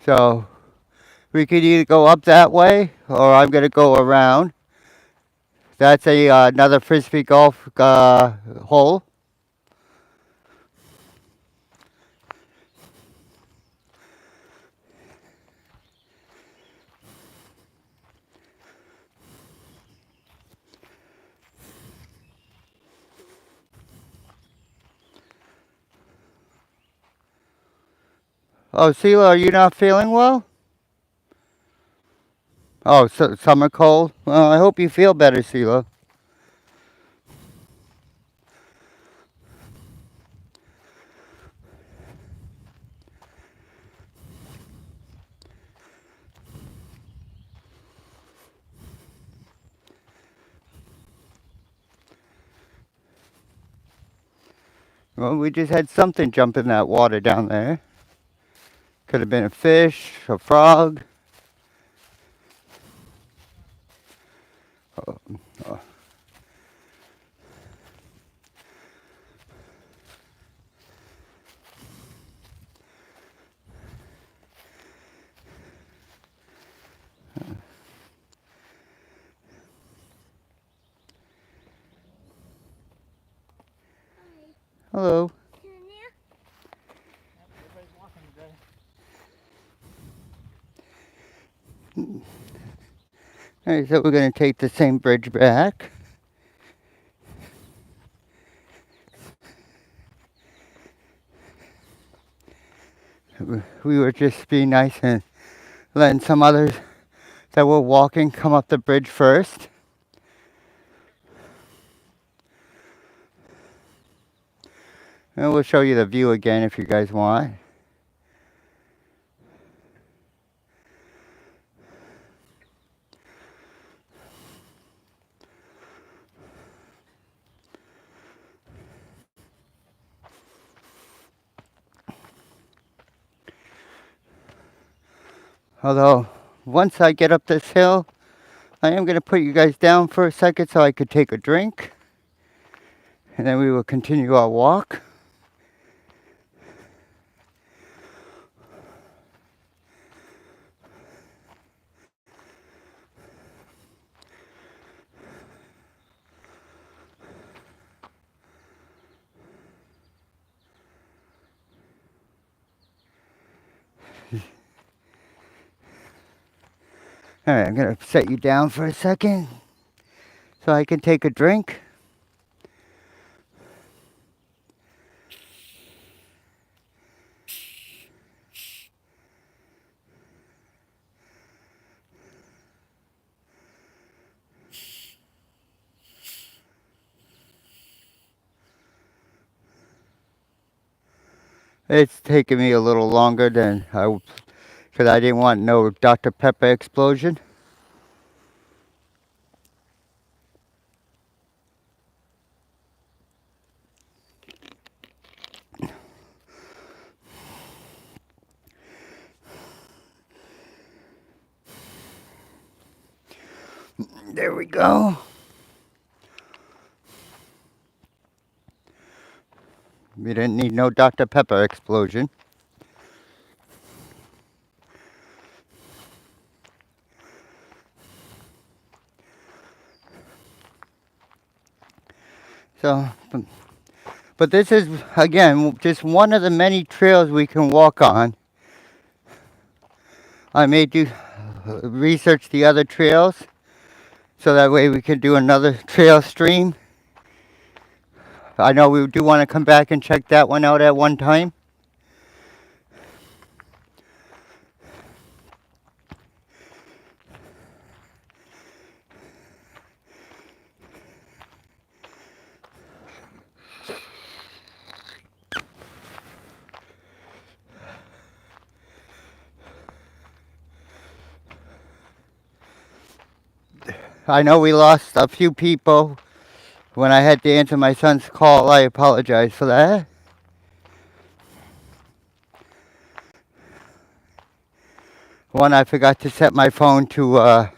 So we could either go up that way, or I'm going to go around. That's another frisbee golf hole. Oh, Sheila, are you not feeling well? Oh, summer cold? Well, I hope you feel better, Sheila. Well, we just had something jump in that water down there. Could have been a fish, a frog. Oh, oh. Hello. Alright, so we're going to take the same bridge back. We were just being nice and letting some others that were walking come up the bridge first. And we'll show you the view again if you guys want. Although, once I get up this hill, I am going to put you guys down for a second so I could take a drink. And then we will continue our walk. Alright, I'm going to set you down for a second so I can take a drink. It's taken me a little longer than because I didn't want no Dr. Pepper explosion. There we go. We didn't need no Dr. Pepper explosion. So, but this is, again, just one of the many trails we can walk on. I may do research the other trails so that way we can do another trail stream. I know we do want to come back and check that one out at one time. I know we lost a few people when I had to answer my son's call. I apologize for that. One, I forgot to set my phone to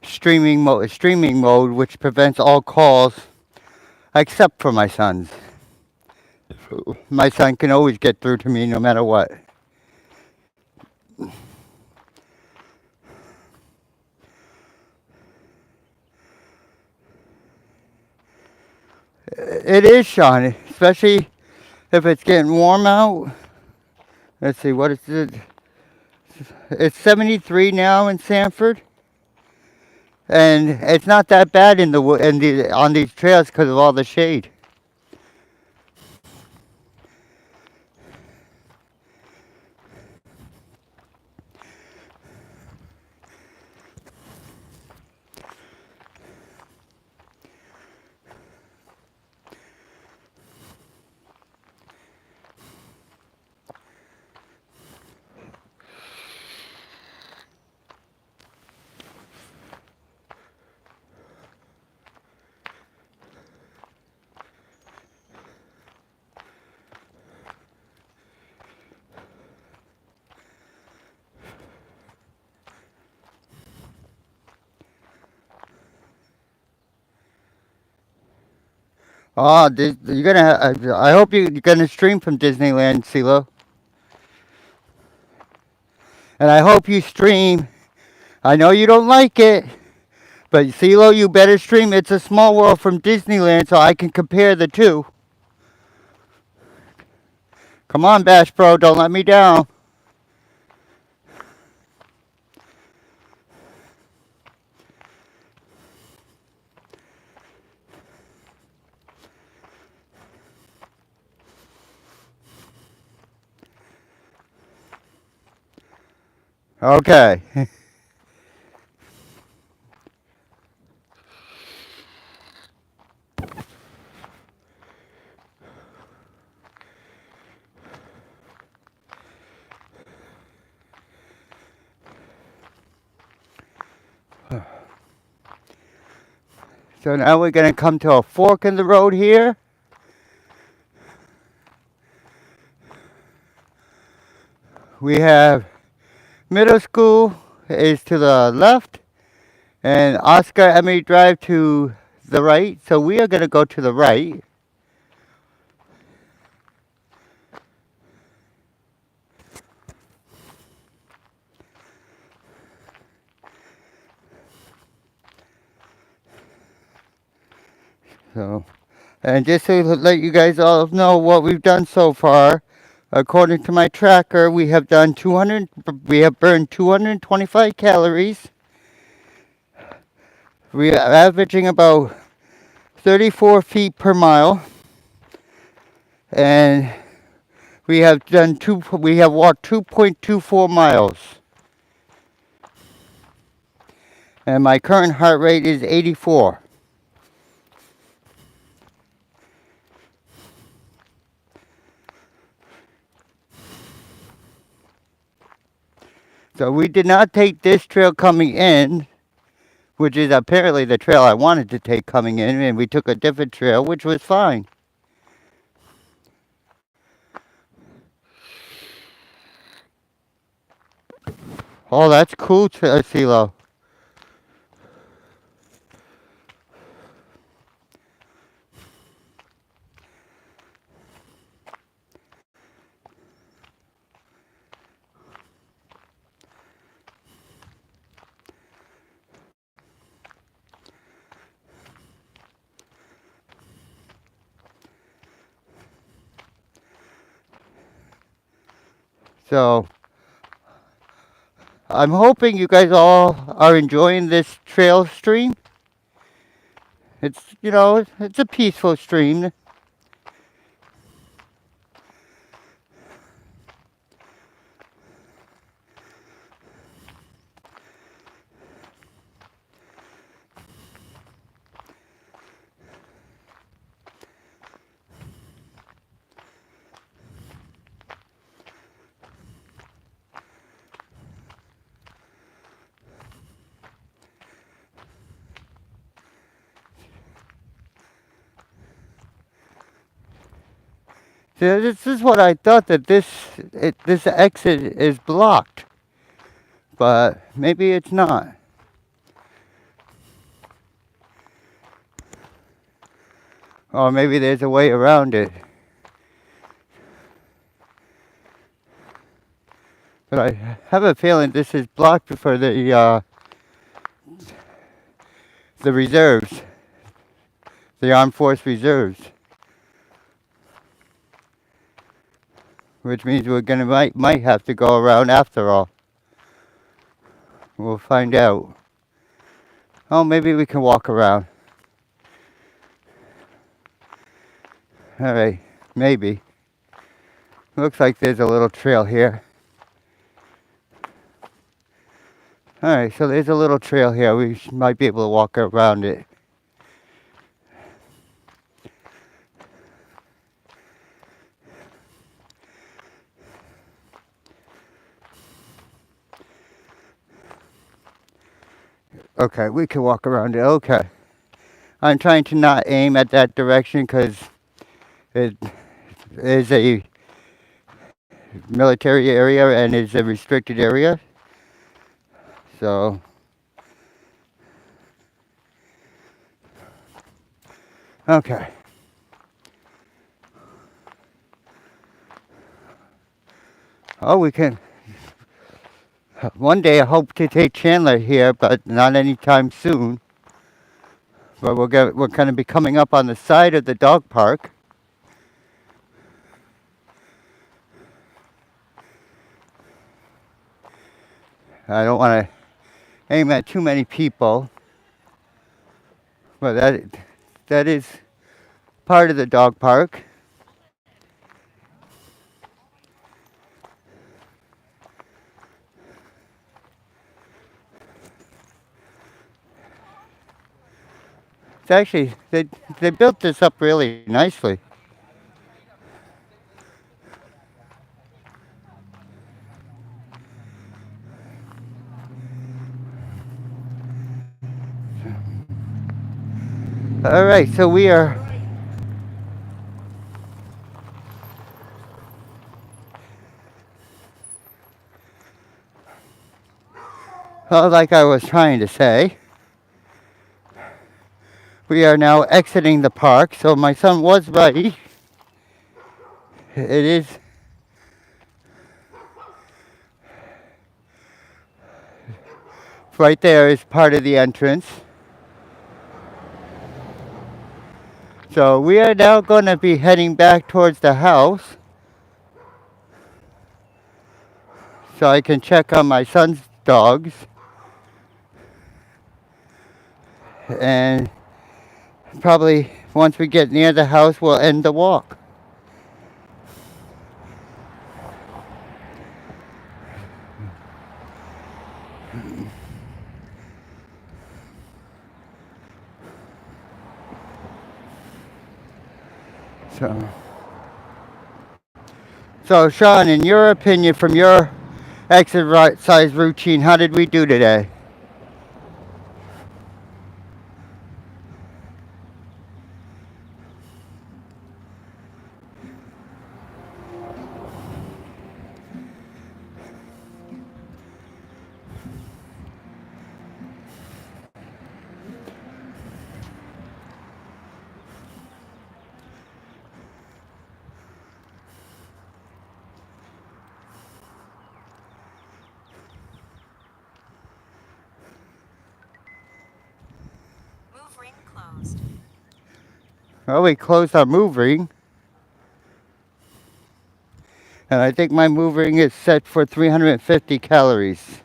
streaming mode, which prevents all calls except for my son's. My son can always get through to me no matter what. It is, Sean, especially if it's getting warm out. Let's see, what is it? It's 73 now in Sanford, and it's not that bad on these trails because of all the shade. Oh, you're gonna. I hope you're gonna stream from Disneyland, CeeLo. And I hope you stream. I know you don't like it, but CeeLo, you better stream It's a Small World from Disneyland so I can compare the two. Come on, Bash Pro, don't let me down. Okay. So now we're going to come to a fork in the road here. We have middle school is to the left and Oscar Emery Drive to the right. So we are going to go to the right. So, and just to let you guys all know what we've done so far, according to my tracker, we have done 200. We have burned 225 calories. We are averaging about 34 feet per mile, and we have done two. We have walked 2.24 miles, and my current heart rate is 84. So we did not take this trail coming in, which is apparently the trail I wanted to take coming in, and we took a different trail, which was fine. Oh, that's cool, CeeLo. So I'm hoping you guys all are enjoying this trail stream. It's, it's a peaceful stream. See, this is what I thought, that this exit is blocked, but maybe it's not. Or maybe there's a way around it. But I have a feeling this is blocked for the reserves, the Armed Force Reserves, which means we're gonna might have to go around after all. We'll find out. Oh, maybe we can walk around. All right, maybe. Looks like there's a little trail here. All right, so there's a little trail here. We might be able to walk around it. Okay, we can walk around it. Okay. I'm trying to not aim at that direction because it is a military area and it's a restricted area. So, okay. Oh, we can. One day I hope to take Chandler here, but not anytime soon. But we're going to be coming up on the side of the dog park. I don't want to aim at too many people, but that is part of the dog park. It's actually they built this up really nicely. All right, so we are. Well, like I was trying to say, we are now exiting the park. So my son was right. It is right there is part of the entrance. So we are now going to be heading back towards the house so I can check on my son's dogs. And probably once we get near the house, we'll end the walk. So, so Sean, in your opinion, from your exercise routine, how did we do today? Move ring closed. Well, we closed our move ring, and I think my move ring is set for 350 calories.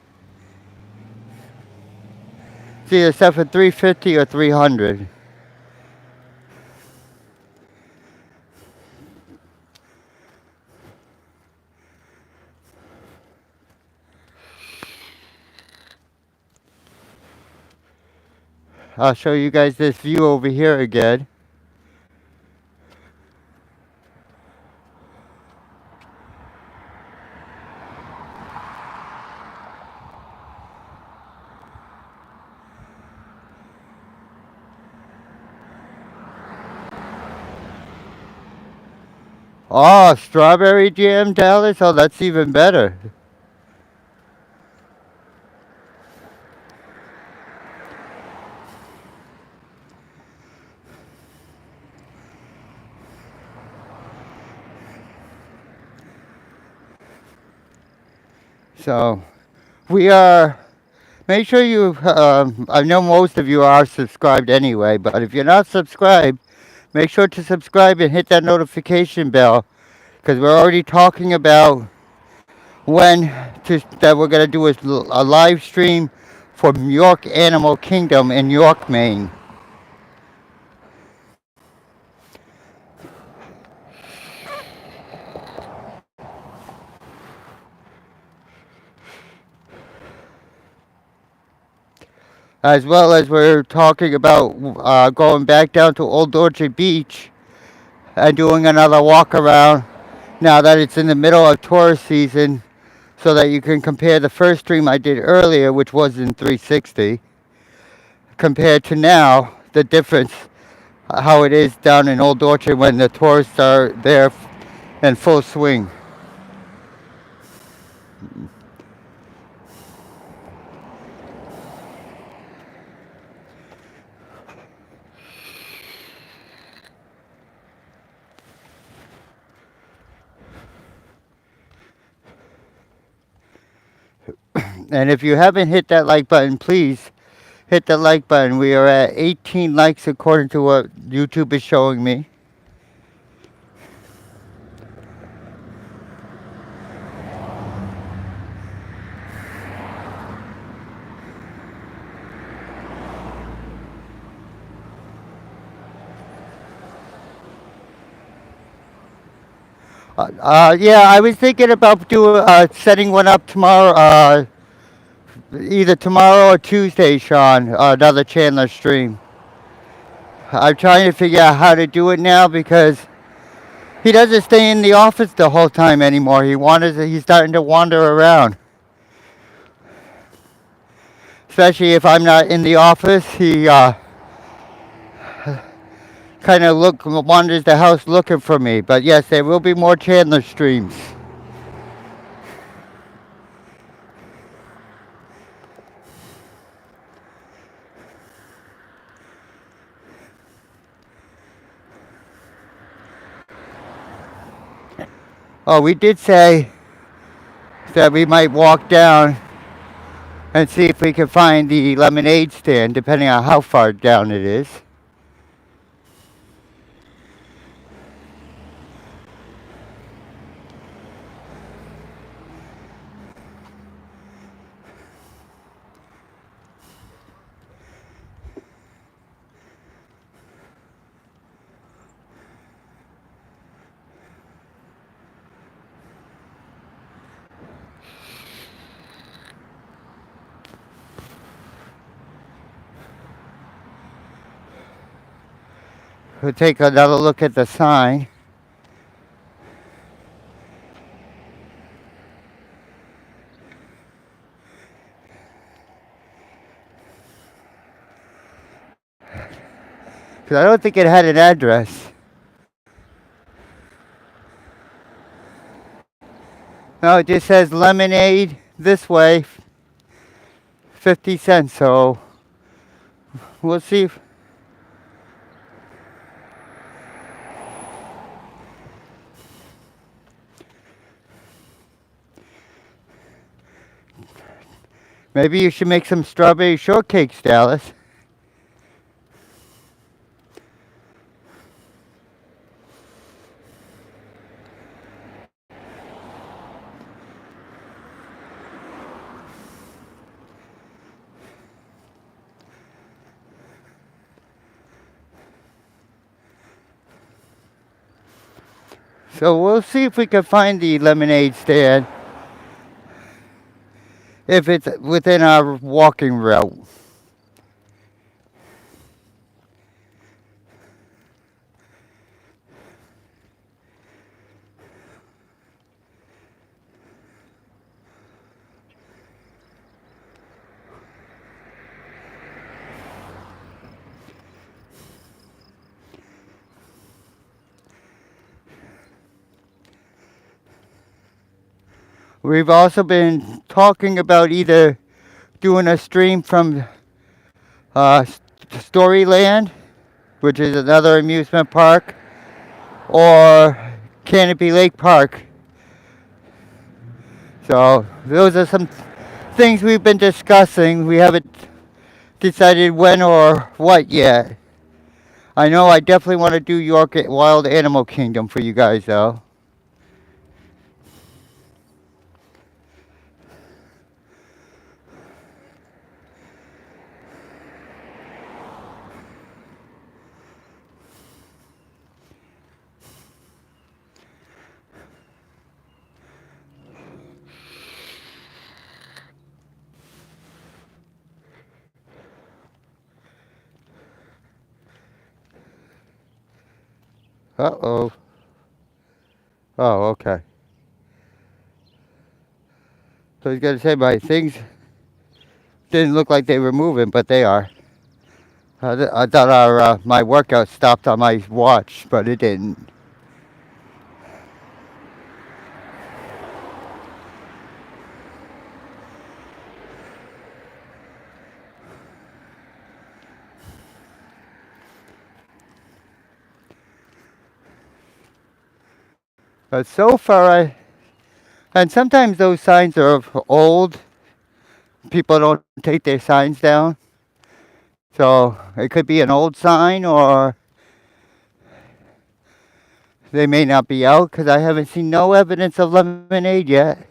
It's either set for 350 or 300. I'll show you guys this view over here again. Oh, strawberry jam, Dallas? Oh, that's even better. So, we are. Make sure you. I know most of you are subscribed anyway, but if you're not subscribed, make sure to subscribe and hit that notification bell because we're already talking about when that we're going to do a live stream for York Animal Kingdom in York, Maine. As well as we're talking about going back down to Old Orchard Beach and doing another walk around now that it's in the middle of tourist season so that you can compare the first stream I did earlier, which was in 360, compared to now, the difference, how it is down in Old Orchard when the tourists are there in full swing. And if you haven't hit that like button, please hit the like button. We are at 18 likes according to what YouTube is showing me. Yeah, I was thinking about setting one up tomorrow, either tomorrow or Tuesday, Sean. Another Chandler stream. I'm trying to figure out how to do it now because he doesn't stay in the office the whole time anymore. He's starting to wander around. Especially if I'm not in the office, kind of wanders the house looking for me. But yes, there will be more Chandler streams. Oh, we did say that we might walk down and see if we can find the lemonade stand, depending on how far down it is. We'll take another look at the sign. Because I don't think it had an address. No, it just says lemonade this way, 50 cents. So we'll see. Maybe you should make some strawberry shortcakes, Dallas. So we'll see if we can find the lemonade stand if it's within our walking route. We've also been talking about either doing a stream from Storyland, which is another amusement park, or Canopy Lake Park. So those are some things we've been discussing. We haven't decided when or what yet. I know I definitely want to do York Wild Animal Kingdom for you guys though. Uh-oh. Oh, okay. So I was going to say my things didn't look like they were moving, but they are. I thought my workout stopped on my watch, but it didn't. But so far, and sometimes those signs are old. People don't take their signs down. So it could be an old sign or they may not be out because I haven't seen no evidence of lemonade yet.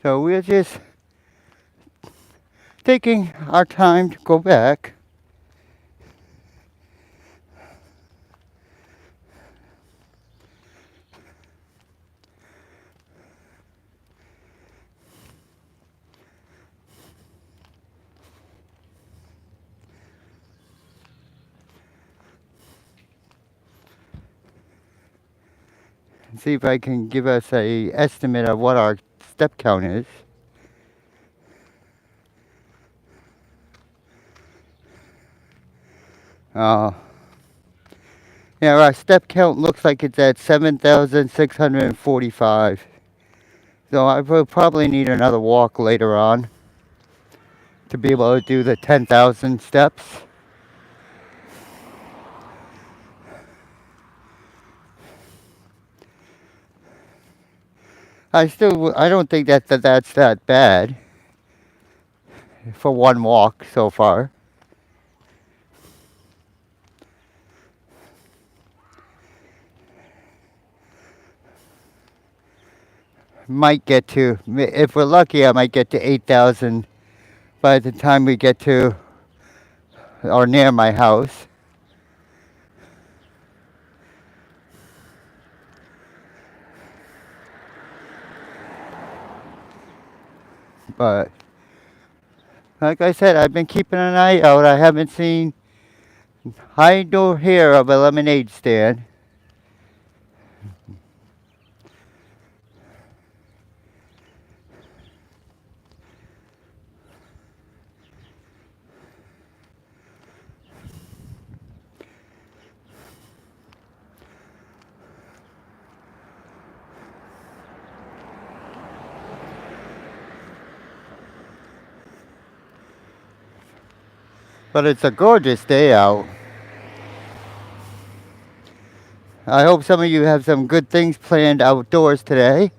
So we're just taking our time to go back. See if I can give us a estimate of what our step count is. Uh, yeah, our step count looks like it's at 7,645. So I will probably need another walk later on to be able to do the 10,000 steps. I don't think that's that bad for one walk so far. Might get to, if we're lucky, I might get to 8,000 by the time we get to or near my house. But like I said, I've been keeping an eye out. I haven't seen hide nor hair of a lemonade stand. But it's a gorgeous day out. I hope some of you have some good things planned outdoors today.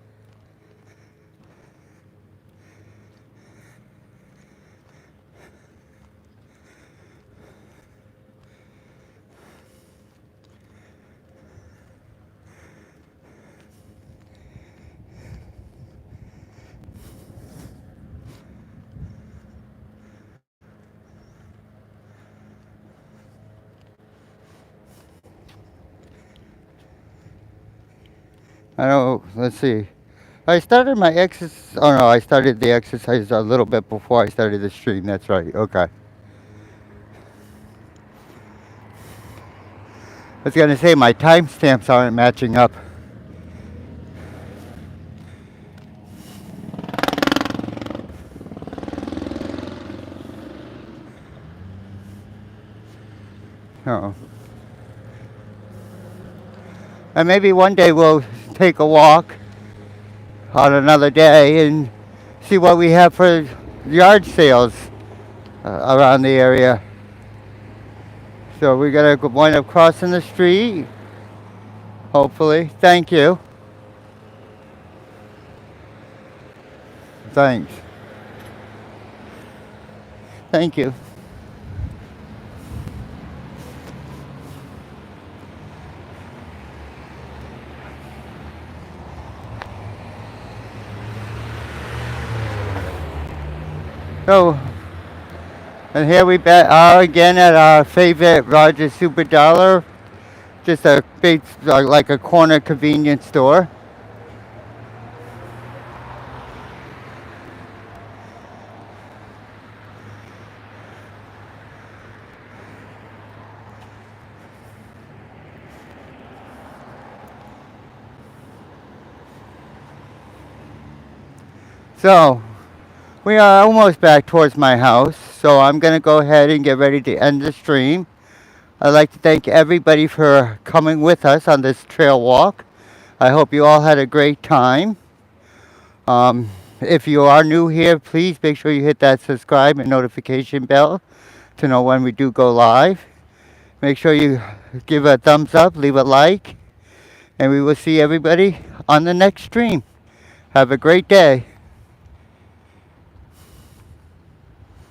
I don't, let's see. I started my exercise, oh no, I started the exercise a little bit before I started the stream. That's right, okay. I was going to say my timestamps aren't matching up. Oh. And maybe one day we'll take a walk on another day and see what we have for yard sales around the area. So we're going to wind up crossing the street, hopefully. Thank you. Thanks. Thank you. So, and here we are again at our favorite Rogers Super Dollar. Just a big, like a corner convenience store. So, we are almost back towards my house, so I'm going to go ahead and get ready to end the stream. I'd like to thank everybody for coming with us on this trail walk. I hope you all had a great time. If you are new here, please make sure you hit that subscribe and notification bell to know when we do go live. Make sure you give a thumbs up, leave a like, and we will see everybody on the next stream. Have a great day.